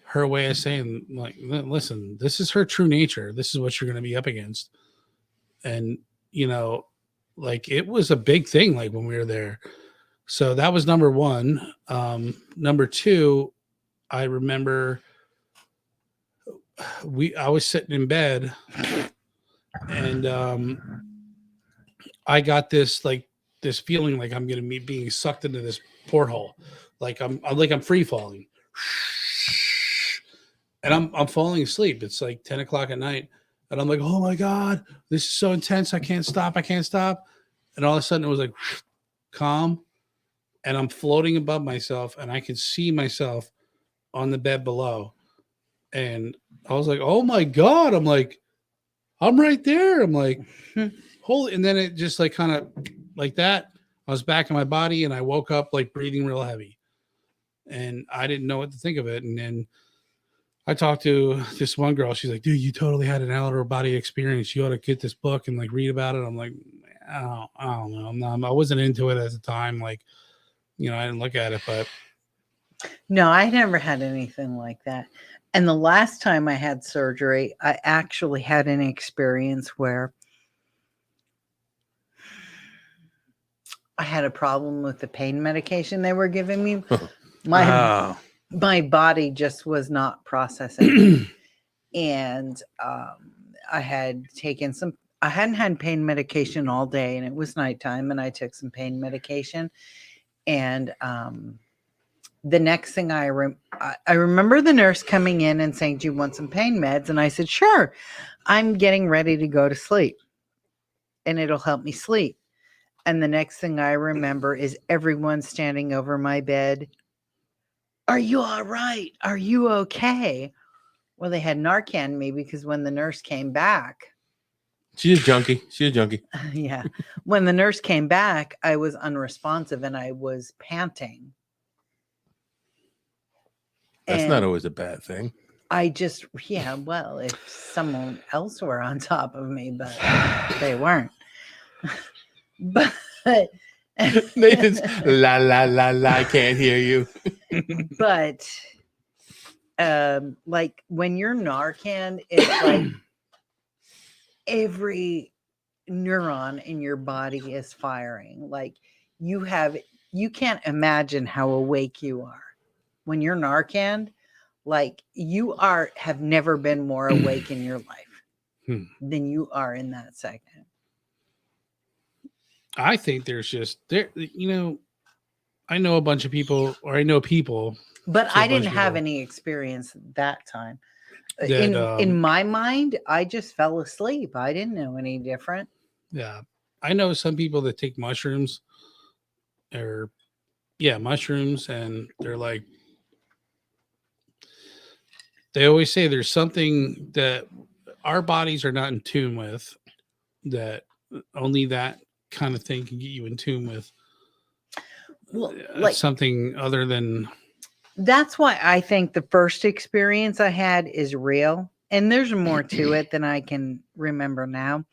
her way of saying, like, listen, this is her true nature. This is what you're going to be up against. And, like it was a big thing, like when we were there. So that was number one. Number two, I remember I was sitting in bed, and I got this feeling like I'm going to be being sucked into this porthole, like I'm free falling, and I'm falling asleep. It's like 10 o'clock at night, and I'm like, oh my God, this is so intense. I can't stop. And all of a sudden it was like calm, and I'm floating above myself, and I could see myself on the bed below. And I was like, oh my God. I'm like, I'm right there. I'm like, holy. And then it just like kind of like that. I was back in my body, and I woke up like breathing real heavy, and I didn't know what to think of it. And then I talked to this one girl. She's like, "Dude, you totally had an out of body experience. You ought to get this book and like read about it." I'm like, I don't know. I wasn't into it at the time. Like, I didn't look at it, but No, I never had anything like that. And the last time I had surgery, I actually had an experience where I had a problem with the pain medication they were giving me. My body just was not processing. And I had taken I hadn't had pain medication all day, and it was nighttime, and I took some pain medication. And the next thing I remember the nurse coming in and saying, "Do you want some pain meds?" And I said, "Sure, I'm getting ready to go to sleep, and it'll help me sleep." And the next thing I remember is everyone standing over my bed. "Are you all right? Are you okay?" Well, they had Narcan me because when the nurse came back, she's a junkie. yeah, when the nurse came back, I was unresponsive and I was panting. That's not always a bad thing. Well, if someone else were on top of me, but they weren't. But Nathan's la la la la, I can't hear you. But like when you're Narcan, it's like every neuron in your body is firing. Like you can't imagine how awake you are when you're Narcan. Like you have never been more awake in your life than you are in that second. I think there's just I know a bunch of people, or I know people, but I didn't have any experience that time. In my mind, I just fell asleep. I didn't know any different. Yeah. I know some people that take mushrooms mushrooms, and they're like, they always say there's something that our bodies are not in tune with, that only that kind of thing can get you in tune with. Well, like something other than. That's why I think the first experience I had is real, and there's more to it than I can remember now.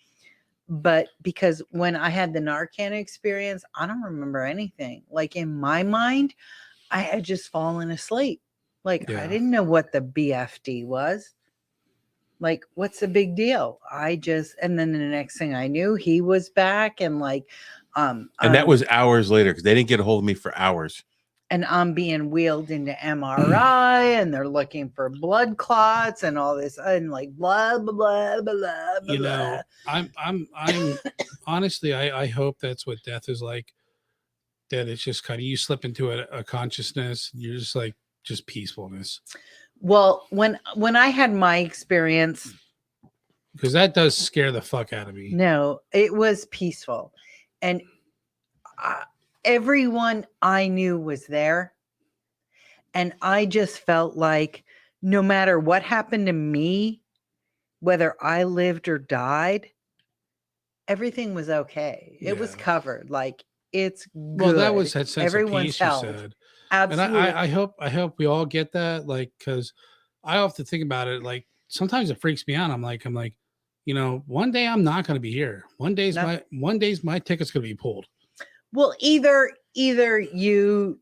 But because when I had the Narcan experience, I don't remember anything. Like in my mind, I had just fallen asleep. Like I didn't know what the BFD was. Like, what's the big deal? And then the next thing I knew, he was back, and like, and that was hours later because they didn't get a hold of me for hours. And I'm being wheeled into MRI, and they're looking for blood clots and all this, and like blah blah blah blah blah. I'm honestly, I hope that's what death is like. That it's just kind of you slip into a consciousness. You're just like just peacefulness. Well, when I had my experience, because that does scare the fuck out of me. No, it was peaceful, and everyone I knew was there, and I just felt like no matter what happened to me, whether I lived or died, everything was okay. It was covered. Like it's good. Well, that was that sense Everyone's of peace you said. Absolutely. And I hope we all get that. Like, because I often think about it. Like sometimes it freaks me out. I'm like, one day I'm not going to be here. One day's my ticket's going to be pulled. Well, either you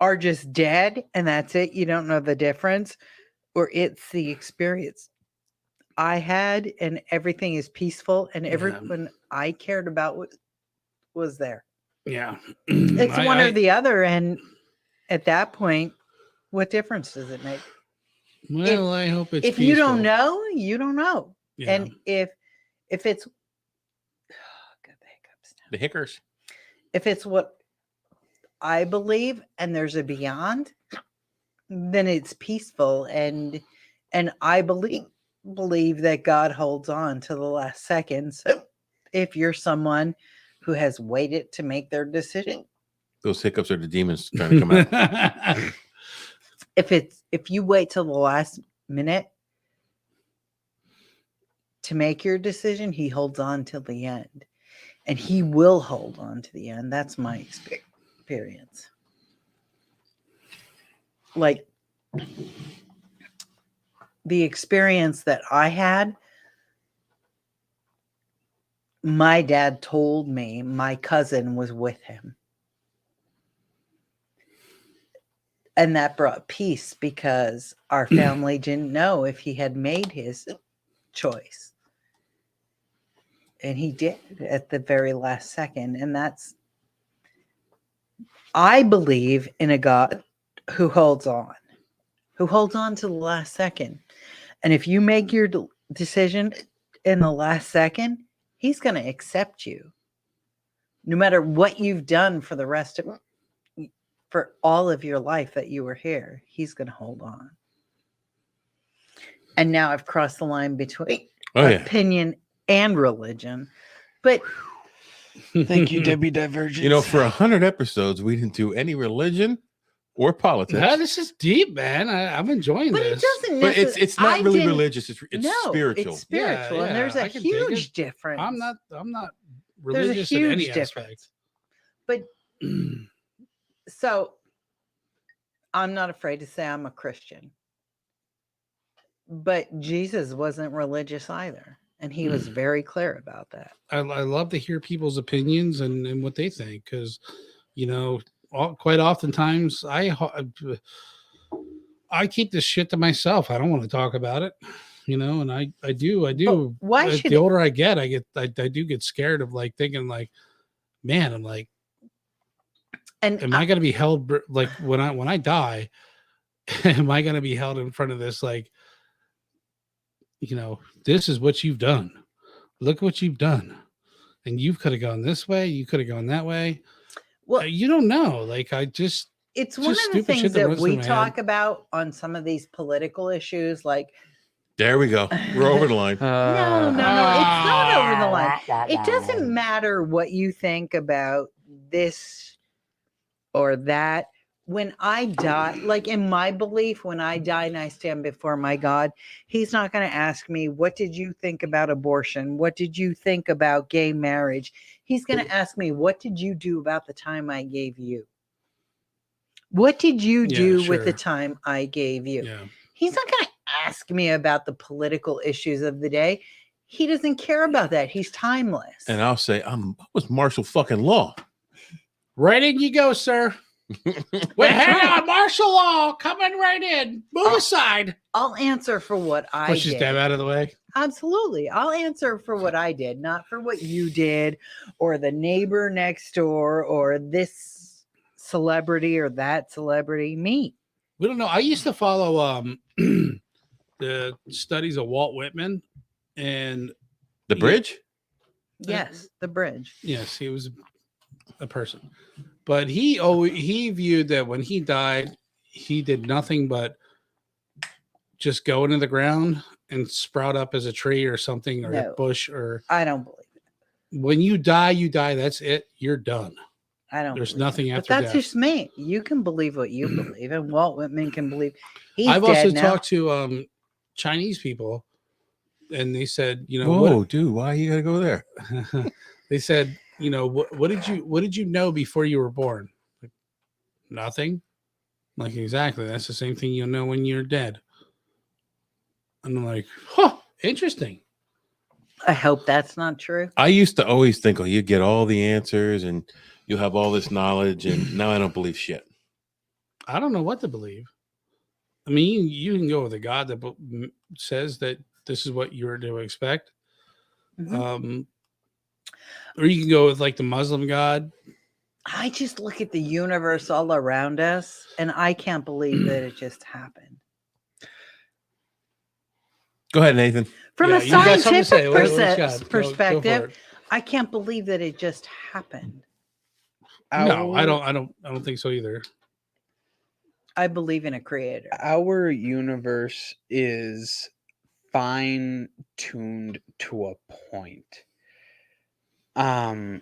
are just dead and that's it. You don't know the difference, or it's the experience I had and everything is peaceful and everyone I cared about was there. Yeah. It's one or the other. And at that point, what difference does it make? Well, I hope it's if peaceful. You don't know, you don't know. Yeah. And if it's the hickers. If it's what I believe and there's a beyond, then it's peaceful. And I believe that God holds on to the last second. So if you're someone who has waited to make their decision, those hiccups are the demons trying to come out. if you wait till the last minute to make your decision, he holds on till the end. and he will hold on to the end. That's my experience. Like the experience that I had, my dad told me my cousin was with him. And that brought peace because our family didn't know if he had made his choice. And he did at the very last second. And I believe in a God who holds on to the last second. And if you make your decision in the last second, he's going to accept you. No matter what you've done for for all of your life that you were here, he's going to hold on. And now I've crossed the line between opinion and religion. But thank you, Debbie Divergence. You know, for 100 episodes, we didn't do any religion or politics. No, this is deep, man. I'm enjoying but this. It doesn't but it's not really religious. It's no, spiritual. It's spiritual, Yeah, and there's a huge difference. I'm not religious in any aspect. But so I'm not afraid to say I'm a Christian. But Jesus wasn't religious either. And he was very clear about that. I love to hear people's opinions and what they think, because, you know, quite oftentimes I keep this shit to myself. I don't want to talk about it, you know, and I do. But why should the older I get, I do get scared of like thinking like, man, I'm like, and am I going to be held like when I die? Am I going to be held in front of this like, you know, this is what you've done. Look what you've done. And you could have gone this way. You could have gone that way. Well, you don't know. Like, it's one of the things that we talk about on some of these political issues. Like, there we go. We're over the line. No, it's not over the line. It doesn't matter what you think about this or that. When I die, like in my belief, when I die and I stand before my God, he's not going to ask me, what did you think about abortion? What did you think about gay marriage? He's going to ask me, what did you do about the time I gave you? What did you do with the time I gave you? Yeah. He's not going to ask me about the political issues of the day. He doesn't care about that. He's timeless. And I'll say, I was martial fucking law. Right in you go, sir. Wait, hang on, martial law coming right in. Move aside. I'll answer for what I Push did. his dab out of the way. Absolutely. I'll answer for what I did, not for what you did or the neighbor next door or this celebrity or that celebrity. Me. We don't know. I used to follow the studies of Walt Whitman and the bridge. Yes, the bridge. Yes, he was a person. But he viewed that when he died, he did nothing but just go into the ground and sprout up as a tree or something or a bush or. I don't believe it. When you die, you die. That's it. You're done. I don't. There's nothing after But that's death. just me. You can believe what you believe, and Walt Whitman can believe. I've also talked to Chinese people, and they said, you know, whoa, dude, why you gotta go there? They said, you know, what did you know before you were born? Like, nothing. Like, exactly. That's the same thing you'll know when you're dead. And I'm like, huh, interesting. I hope that's not true. I used to always think, oh, you get all the answers and you have all this knowledge, and now I don't believe shit. I don't know what to believe. I mean, you can go with a God that says that this is what you're to expect. Mm-hmm. Or you can go with like the Muslim God. I just look at the universe all around us, and I can't believe that it just happened. Go ahead, Nathan. From a scientific Go perspective, I can't believe that it just happened. No, I don't think so either. I believe in a creator. Our universe is fine-tuned to a point. The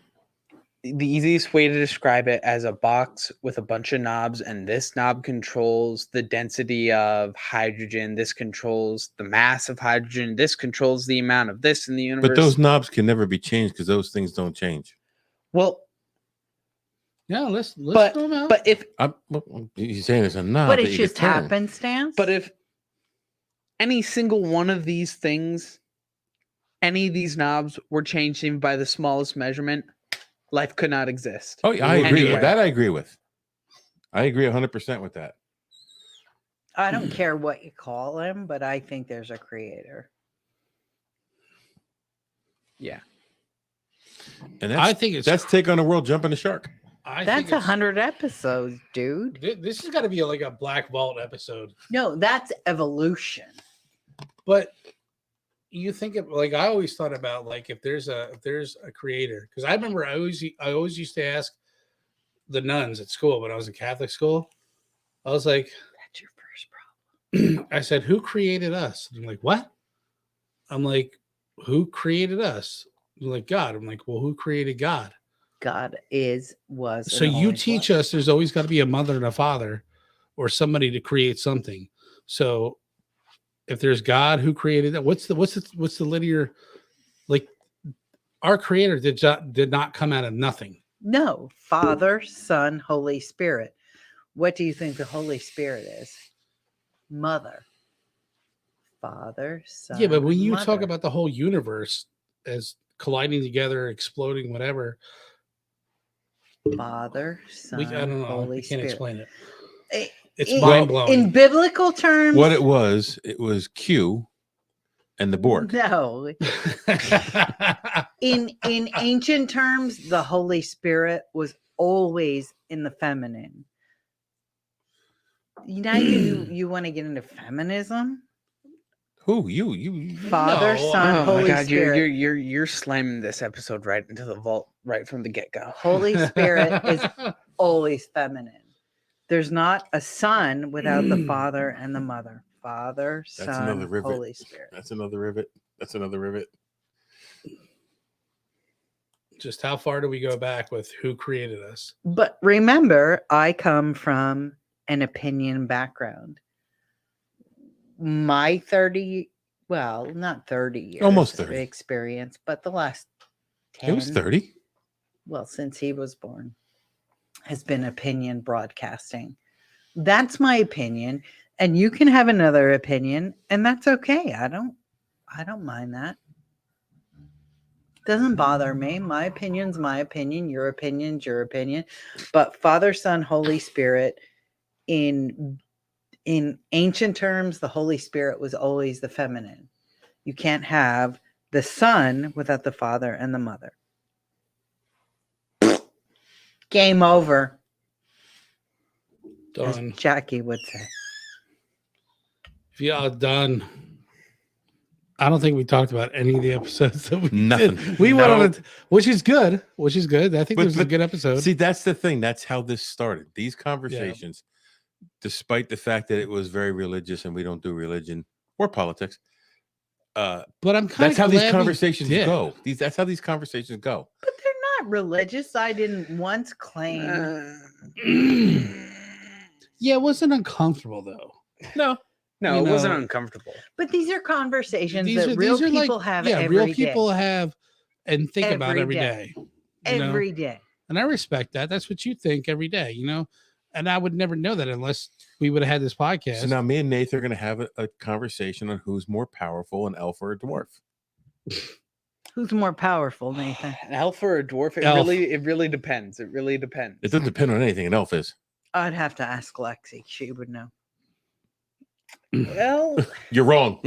easiest way to describe it as a box with a bunch of knobs, and this knob controls the density of hydrogen, this controls the mass of hydrogen, this controls the amount of this in the universe. But those knobs can never be changed because those things don't change. Well, Yeah, let's but throw them out. but if You're saying it's a knob. But that it's you could just turn. happenstance. but if any single one of these things, any of these knobs were changed even by the smallest measurement, life could not exist. Oh, yeah, I agree Anyway. with that. I agree with. I agree 100% with that. I don't care what you call him, but I think there's a creator. Yeah. And I think that's take on the world jumping the shark. That's 100 episodes, dude. This has got to be like a Black Vault episode. No, that's evolution. But you think of like I always thought about like if there's a creator, because I remember I always used to ask the nuns at school when I was in Catholic school. I was like, That's your first problem. I said, who created us? And I'm like, what? I'm like, who created us? I'm like, God. I'm like, well, who created God? God was. So you teach us there's always got to be a mother and a father or somebody to create something. So if there's God who created that, what's the linear, like our creator did not come out of nothing. No, Father, Son, Holy Spirit. What do you think the Holy Spirit is? Mother. Father, Son. Yeah, but when you talk mother. about the whole universe as colliding together, exploding, whatever, Father, Son, I don't know. Holy I can't Spirit. explain it. Eh, It's in- mind blowing. In biblical terms, What it was Q and the Borg. no. In ancient terms, the Holy Spirit was always in the feminine. Now you want to get into feminism? Who? You. Father, No, Son, Oh Holy my God, Spirit. you're slamming this episode right into the vault right from the get go. Holy Spirit is always feminine. There's not a son without the father and the mother. Father, That's Son, another rivet. Holy Spirit. That's another rivet. That's another rivet. Just how far do we go back with who created us? But remember, I come from an opinion background. My 30, well, not 30 years. Almost 30. Experience, but the last 10. It was 30. Well, since he was born, has been opinion broadcasting. That's my opinion. And you can have another opinion, and that's okay. I don't mind that. Doesn't bother me. My opinion's my opinion. Your opinion's your opinion. But Father, Son, Holy Spirit, in ancient terms, the Holy Spirit was always the feminine. You can't have the Son without the Father and the Mother. Game over. As Done. Jackie would say. Yeah, done. I don't think we talked about any of the episodes that we Nothing. did. We went No. on it, which is good. I think this is a good episode. See, that's the thing. That's how this started. These conversations, despite the fact that it was very religious and we don't do religion or politics, but I'm kind that's of how these conversations go. That's how these conversations go. But they're not religious. I didn't once claim. Yeah, it wasn't uncomfortable though. No, You it wasn't know, uncomfortable. But these are conversations These that are real like- people have yeah, every real day. people have and think about Every every day. day. you know? Every day. And I respect that. That's what you think every day, you know. And I would never know that unless we would have had this podcast. So now me and Nathan are going to have a conversation on who's more powerful, an elf or a dwarf. Who's more powerful, Nathan? An elf or a dwarf? Elf. It really depends. It really depends. It doesn't depend on anything. An elf is. I'd have to ask Lexi. She would know. Well, You're wrong.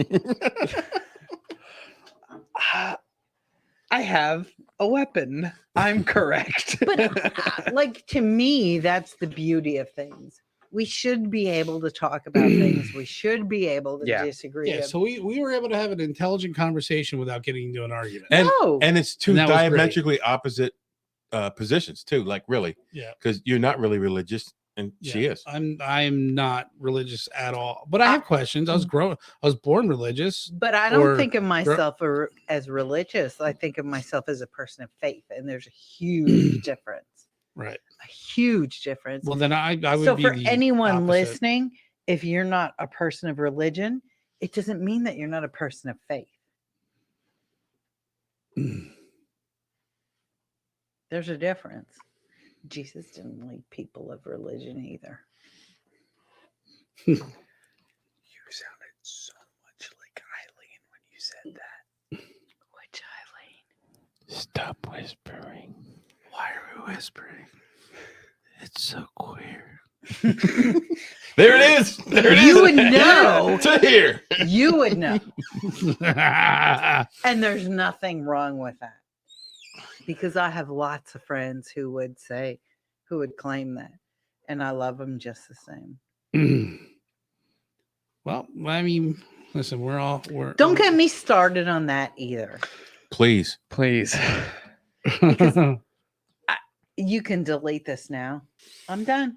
I have a weapon. I'm correct. But like to me, that's the beauty of things. We should be able to talk about things. We should be able to Yeah. disagree. Yeah, so we were able to have an intelligent conversation without getting into an argument. And No. and it's two And that was great. diametrically opposite positions too. Like really, Yeah. because you're not really religious, and she Yeah, is. I'm not religious at all, but I have questions. I was born religious. But I don't or think of myself as religious. I think of myself as a person of faith, and there's a huge difference. Right. A huge difference. Well, then I would So be for the anyone opposite. listening, if you're not a person of religion, it doesn't mean that you're not a person of faith. There's a difference. Jesus didn't like people of religion either. You sounded so much like Eileen when you said that. Which Eileen? Stop whispering. Why are we whispering? It's so queer. There it is. There it is. You would know. To here. You would know. And there's nothing wrong with that. Because I have lots of friends who would claim that. And I love them just the same. Well, I mean, listen, Don't get me started on that either. Please. You can delete this now. I'm done.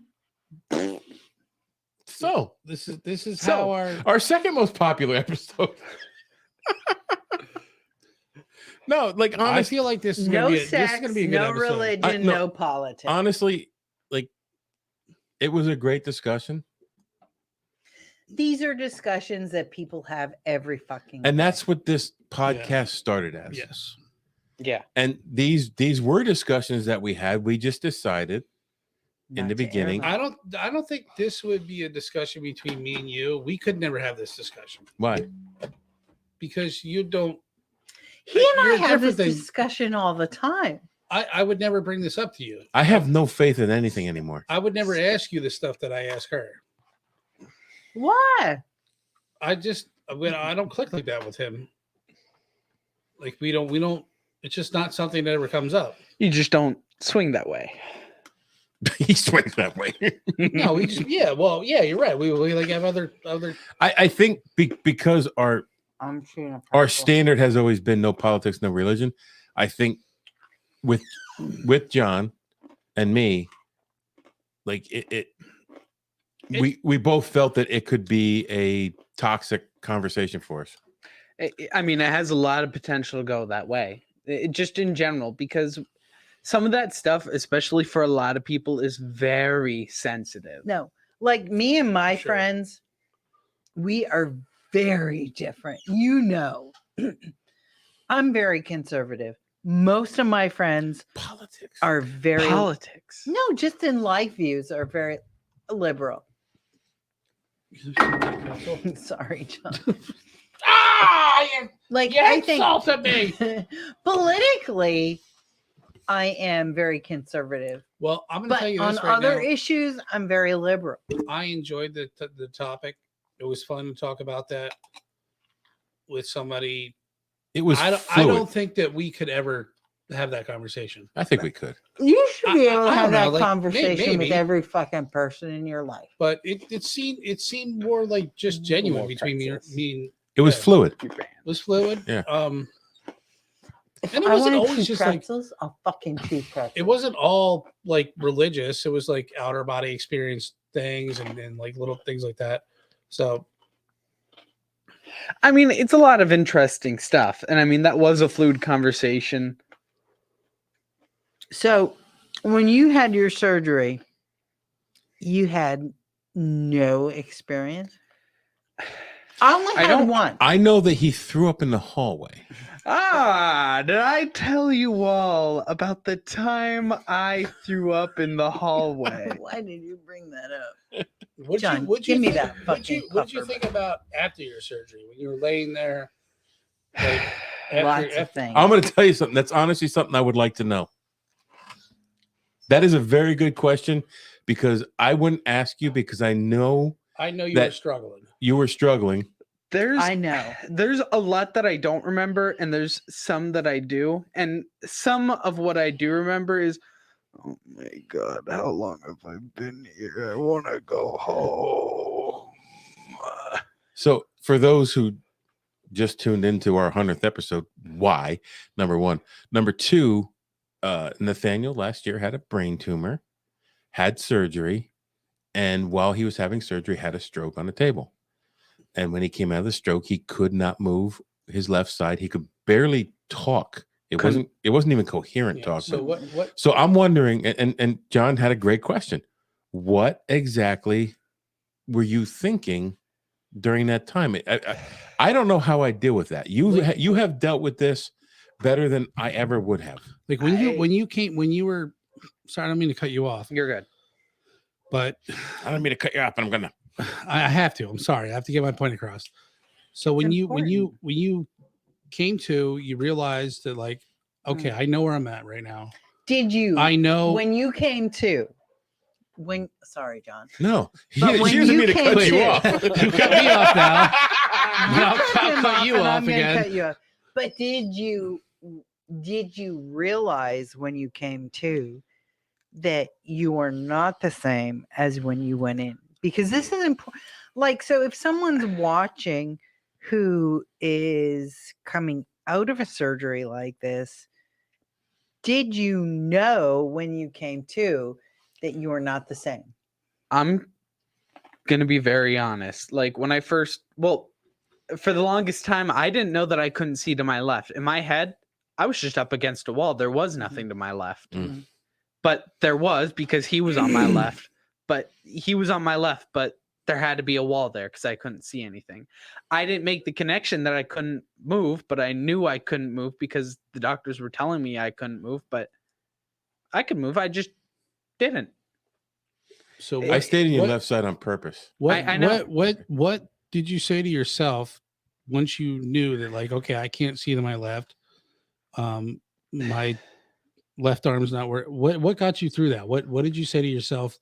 So this is how our second most popular episode. No, like honestly, I feel like this is No gonna sex, be a good no episode. religion, no politics. honestly, like it was a great discussion. These are discussions that people have every fucking And day. that's what this podcast started as. Yes. Yeah. And these were discussions that we had. We just decided in the Not to beginning. air I don't think this would be a discussion between me and you. We could never have this discussion Why? because you don't. He and I You're have this different than- discussion all the time. I would never bring this up to you. I have no faith in anything anymore. I would never ask you the stuff that I ask her. Why? I don't click like that with him. Like we don't. It's just not something that ever comes up. You just don't swing that way. He swings that way. No, we just you're right. We like have other. I think because our I'm shooting. our standard has always been no politics, no religion. I think with John and me, like we both felt that it could be a toxic conversation for us. I mean, it has a lot of potential to go that way. Just in general, because some of that stuff, especially for a lot of people, is very sensitive. No, like me and my Sure. friends, we are very different. You know, I'm very conservative. Most of my friends Politics are very Politics. no, just in life views are very liberal. Sorry, John. Like I think insulted me. politically, I am very conservative, Well, I'm going to but tell you on this right other now. issues, I'm very liberal. I enjoyed the topic. It was fun to talk about that with somebody. It was I fluid. don't think that we could ever have that conversation. I think we could. You should be able to I have don't know, that like, conversation with maybe. every fucking person in your life. But it seemed more like just genuine More between me pretzels. and It was Yeah. fluid. it was fluid. Yeah. If And it I wasn't wanna always chew just like pretzels, I'll fucking chew pretzels. it wasn't all like religious. It was like outer body experience things and like little things like that. So I mean, it's a lot of interesting stuff. And I mean, that was a fluid conversation. So, when you had your surgery, you had no experience. I only had don't- one. I know that he threw up in the hallway. Did I tell you all about the time I threw up in the hallway? Why did you bring that up? What'd John, give me that What'd you fucking think about after your surgery when you were laying there? Like, Lots of things. I'm going to tell you something. That's honestly something I would like to know. That is a very good question because I wouldn't ask you because I know I know you were That- struggling. you were struggling. I know. There's a lot that I don't remember, and there's some that I do. And some of what I do remember is, oh my God, how long have I been here? I want to go home. So for those who just tuned into our 100th episode, why? Number one. Number two, Nathaniel last year had a brain tumor, had surgery, and while he was having surgery, had a stroke on the table. And when he came out of the stroke, he could not move his left side. He could barely talk. It wasn't even coherent Yeah, talking. so what So I'm wondering, and John had a great question. What exactly were you thinking during that time? I don't know how I deal with that. You have dealt with this. better than I ever would have. Like when you were, sorry, I don't mean to cut you off. You're good. But I don't mean to cut you off, but I'm gonna. I have to. I'm sorry. I have to get my point across. So when you came to, you realized that like, okay, I know where I'm at right now. Did you? I know when you came to. Sorry, John. No, she doesn't mean to cut you off. You cut me off now. I'll cut you off I'm gonna again. cut you off. But did you realize when you came to that you are not the same as when you went in? Because this is important. Like, so if someone's watching who is coming out of a surgery like this, did you know when you came to that you are not the same? I'm gonna be very honest. Like when I first, for the longest time, I didn't know that I couldn't see to my left. In my head, I was just up against a wall. There was nothing to my left. But there was, because he was on my left. But there had to be a wall there because I couldn't see anything. I didn't make the connection that I couldn't move, but I knew I couldn't move because the doctors were telling me I couldn't move, but I could move. I just didn't. So I stayed on your left side on purpose. I know. What did you say to yourself once you knew that, like, okay, I can't see to my left? My left arm's not where. What got you through that? What did you say to yourself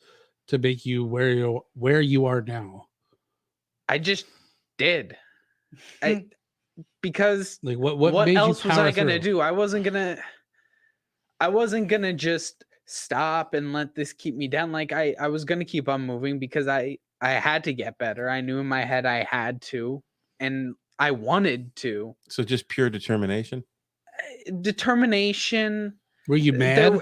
to make you where you are now? I just did. Because like what made else you was I through? gonna do? I wasn't gonna just stop and let this keep me down. Like I was gonna keep on moving because I had to get better. I knew in my head I had to, and I wanted to. So just pure determination. Determination. Were you mad?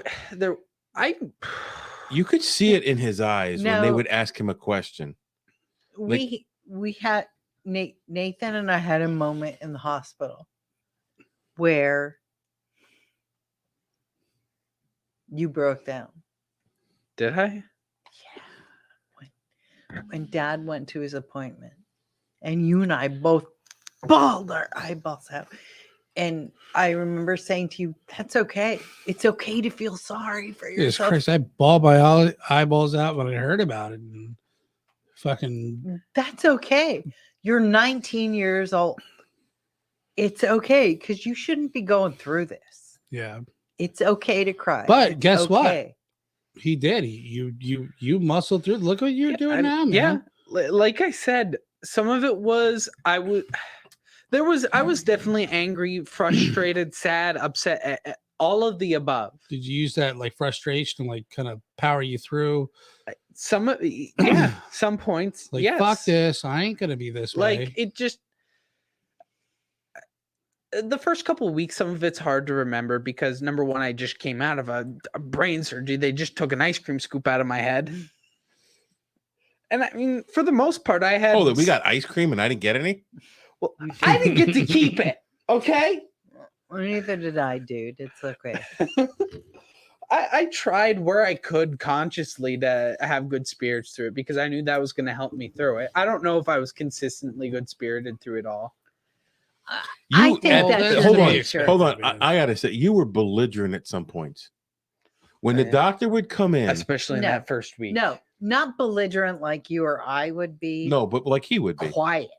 You could see it in his eyes when they would ask him a question. We had Nathan and I had a moment in the hospital where you broke down. Did I? Yeah. When Dad went to his appointment, and you and I both bawled our eyeballs out. And I remember saying to you, "That's okay. It's okay to feel sorry for yourself." Christ, I bawled my eyeballs out when I heard about it. And fucking. That's okay. You're 19 years old. It's okay because you shouldn't be going through this. Yeah. It's okay to cry. But guess what? He did. You muscled through. Look what you're doing now, man. Yeah. Like I said, some of it was I was definitely angry, frustrated, sad, upset, all of the above. Did you use that like frustration to like kind of power you through? Some points. Like, yes. Fuck this. I ain't gonna be this way. Like it just the first couple of weeks, some of it's hard to remember because number one, I just came out of a brain surgery. They just took an ice cream scoop out of my head. And I mean, for the most part, I had. Oh, we got ice cream and I didn't get any? Well, I didn't get to keep it. Okay. Well, neither did I, dude. It's okay. I tried where I could consciously to have good spirits through it because I knew that was going to help me through it. I don't know if I was consistently good spirited through it all. I think that's hold on. I gotta say, you were belligerent at some points. When the doctor would come in, especially in that first week. No, not belligerent like you or I would be. No, but like he would be. Quiet.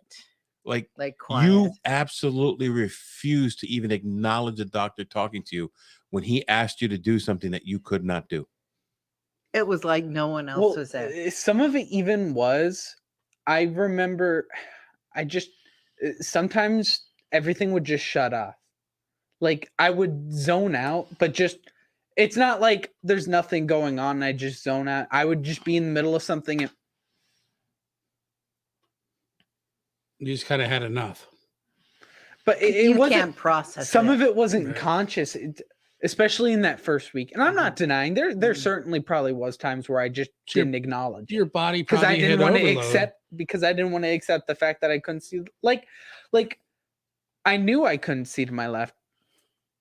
Like quiet. You absolutely refused to even acknowledge the doctor talking to you when he asked you to do something that you could not do. It was like no one else was there. Some of it even was, I remember, sometimes everything would just shut off. Like I would zone out, but it's not like there's nothing going on and I just zone out. I would just be in the middle of something and you just kind of had enough. But it wasn't, can't process some of it wasn't conscious, especially in that first week. And I'm not denying there certainly probably was times where I just didn't acknowledge your body because I didn't want to overload. accept the fact that I couldn't see. Like I knew I couldn't see to my left,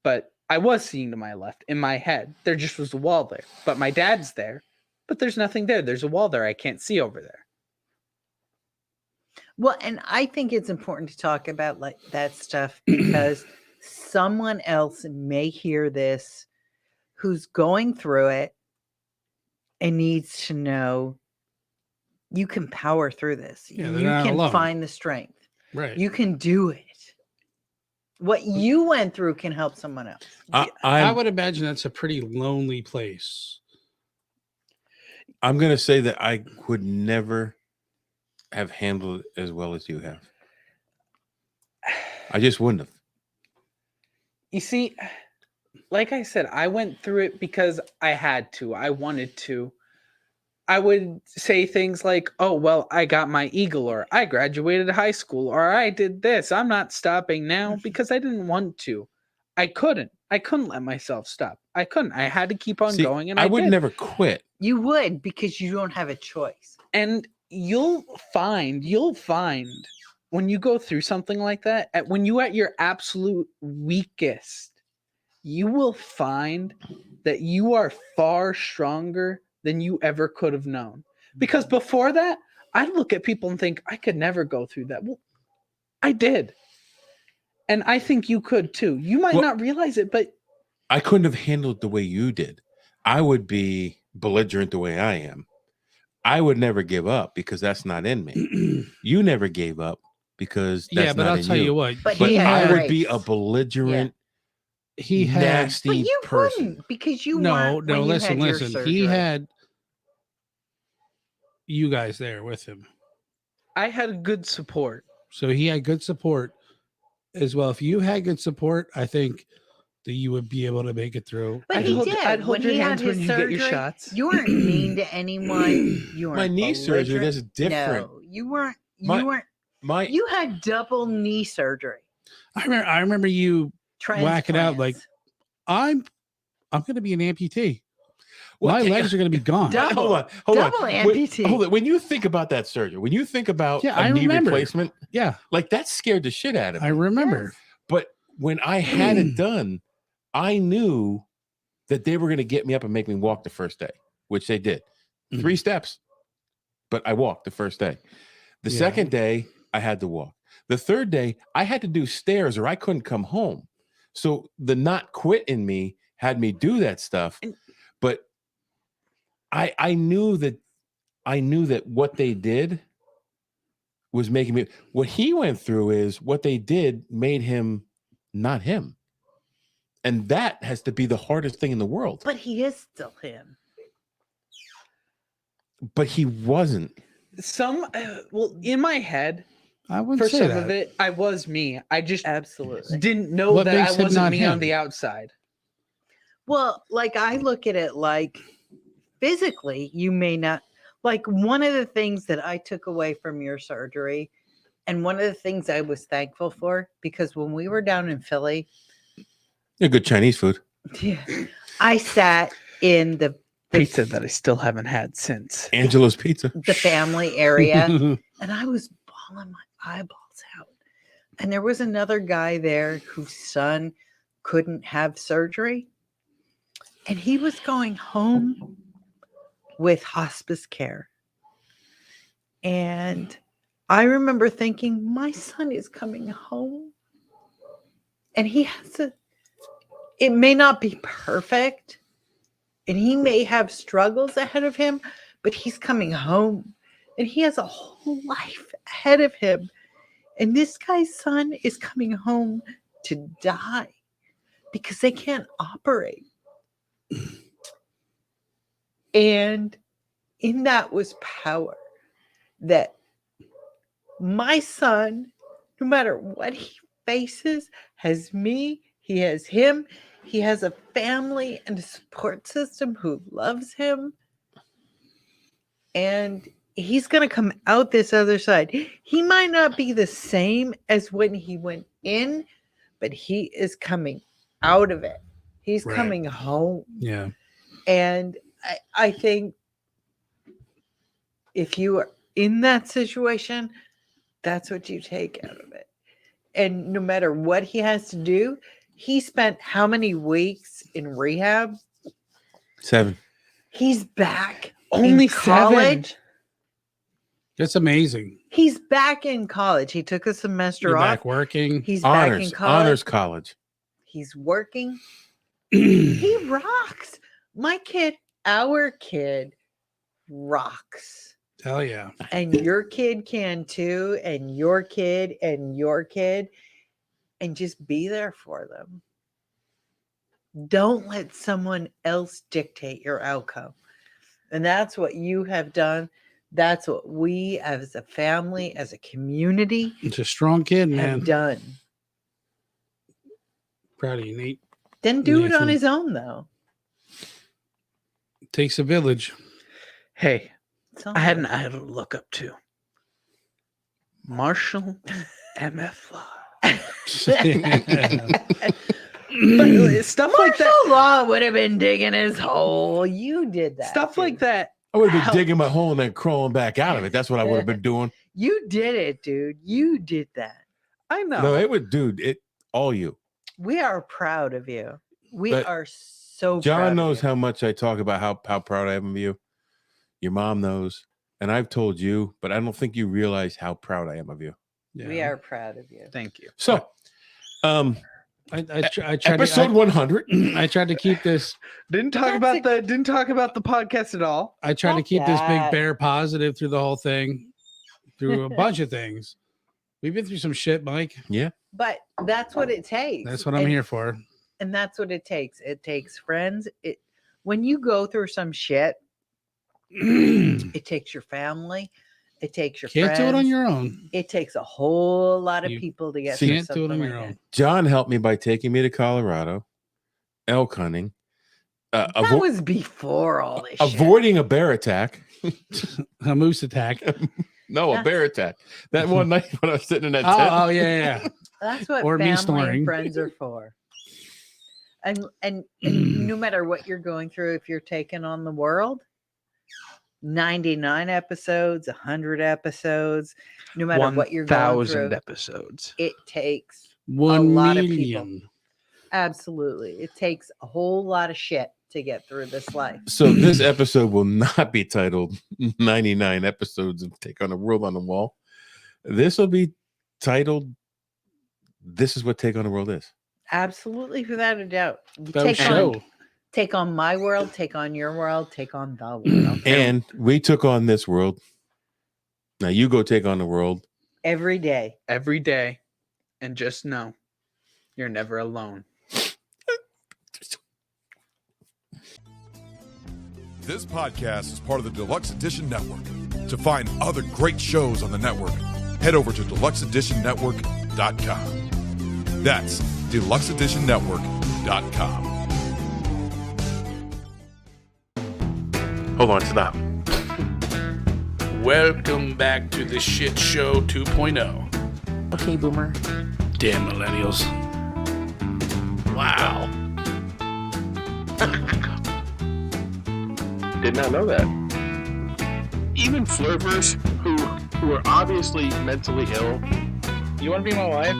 but I was seeing to my left in my head. There just was a wall there, but my dad's there, but there's nothing there. There's a wall there. I can't see over there. Well, and I think it's important to talk about like that stuff because someone else may hear this who's going through it and needs to know you can power through this. Yeah, you they're not can alone. find the strength. Right. You can do it. What you went through can help someone else. I would imagine that's a pretty lonely place. I'm going to say that I would never have handled it as well as you have. I just wouldn't have. You see, like I said, I went through it because I had to. I wanted to. I would say things like, oh, well, I got my Eagle, or I graduated high school, or I did this. I'm not stopping now because I didn't want to. I couldn't let myself stop. I couldn't. I had to keep on going, and I would did. never quit. You would, because you don't have a choice. And you'll find when you go through something like that, when you at your absolute weakest, you will find that you are far stronger than you ever could have known. Because before that, I'd look at people and think, I could never go through that. Well, I did. And I think you could too. You might not realize it, but I couldn't have handled the way you did. I would be belligerent the way I am. I would never give up because that's not in me. You never gave up because that's but not I'll in tell you what. But I would be a belligerent, he had nasty but you person. wouldn't, because you no. weren't when you Listen. had your He surgery. had you guys there with him, I had good support. so he had good support as well. If you had good support, I think that you would be able to make it through. But I'd he hold- did. I'd hold when your he had hands when his you get your surgery, shots. You weren't mean to anyone. You weren't My knee surgery, belligerent. that's different. No, you weren't. My- You weren't. My You had double knee surgery. I remember you whacking out like, I'm going to be an amputee. My legs are going to be gone. Double. hold on. Double Wait, amputee. hold on. When you think about that surgery, when you think about Yeah, a I knee remember. replacement, Yeah, like that scared the shit out of me. I remember. But when I had it done, I knew that they were going to get me up and make me walk the first day, which they did. 3 steps, but I walked the first day. The second day, I had to walk. The third day, I had to do stairs or I couldn't come home. So the not quit in me had me do that stuff. But I knew that what they did was making me, what he went through is what they did made him not him. And that has to be the hardest thing in the world. But he is still him. But he wasn't. In my head, I wouldn't for say some that. of it, I was me. I just Absolutely didn't know What that makes I him wasn't not me on him? the outside. Well, like I look at it like physically, you may not. Like one of the things that I took away from your surgery, and one of the things I was thankful for, because when we were down in Philly, Yeah, good Chinese food. I sat in the Pizza that I still haven't had since. Angela's Pizza. the family area, and I was bawling my eyeballs out. And there was another guy there whose son couldn't have surgery, and he was going home with hospice care. And I remember thinking, my son is coming home, and he has to, it may not be perfect, and he may have struggles ahead of him, but he's coming home, and he has a whole life ahead of him. And this guy's son is coming home to die because they can't operate. And in that was power, that my son, no matter what he faces, has me, he has him, he has a family and a support system who loves him. And he's going to come out this other side. He might not be the same as when he went in, but he is coming out of it. He's Right. coming home. Yeah. And I think if you are in that situation, that's what you take out of it. And no matter what he has to do, he spent how many weeks in rehab? 7. He's back. Only in college. 7. That's amazing. He's back in college. He took a semester You're off. back working. He's back in Honors. college. Honors college. He's working. He rocks. My kid, our kid rocks. Hell yeah. And your kid can too, and your kid and your kid, and just be there for them. Don't let someone else dictate your outcome. And that's what you have done. That's what we as a family, as a community, It's a strong kid, have man. done. Proud of you, Nate. Didn't do it on Nathan. his own, though. Takes a village. Hey, It's all I had an right. idol to look up to. Marshall MF Law. But stuff like that. Martial law would have been digging his hole. You did that. Stuff like dude. that. I would have been help. digging my hole and then crawling back out of it. That's what I would have been doing. You did it, dude. You did that. I know. No, it would, dude. It all you. We are proud of you. We But are so proud John of knows you. how much I talk about how proud I am of you. Your mom knows, and I've told you, but I don't think you realize how proud I am of you. We are proud of you. Thank you. So, I tried episode 100. I tried to keep this. Didn't talk about the podcast at all. I tried to Fuck keep this big that. bear positive through the whole thing, through a bunch of things. We've been through some shit, Mike. Yeah. But that's what it takes. That's what I'm here for. And that's what it takes. It takes friends. When you go through some shit, it takes your family. It takes your Can't friends. do it on your own. It takes a whole lot of You people to get See, through Can't do it something on your like own. John helped me by taking me to Colorado, elk hunting, that. That was before all this shit. avoiding a bear attack. A moose attack. No, a bear attack. That one night when I was sitting in that tent. Oh, yeah. That's what Or me family snoring. and friends are for. And no matter what you're going through, if you're taking on the world, 99 episodes, 100 episodes, no matter what you're going 1,000 through, episodes. it takes 1 lot of million. absolutely. It takes a whole lot of shit to get through this life. So this episode will not be titled 99 episodes of Take on the World on the Wall. This will be titled This is what Take on the World is. Absolutely, without a doubt. Better show. Take on my world, take on your world, take on the world. And we took on this world. Now you go take on the world. Every day. Every day. And just know you're never alone. This podcast is part of the Deluxe Edition Network. To find other great shows on the network, head over to deluxeeditionnetwork.com. That's deluxeeditionnetwork.com. Hold on, stop. Welcome back to the Shit Show 2.0. Okay, boomer. Damn millennials. Wow. Did not know that. Even flirters who are obviously mentally ill. You want to be my wife?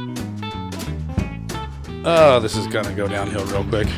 Oh, this is gonna go downhill real quick.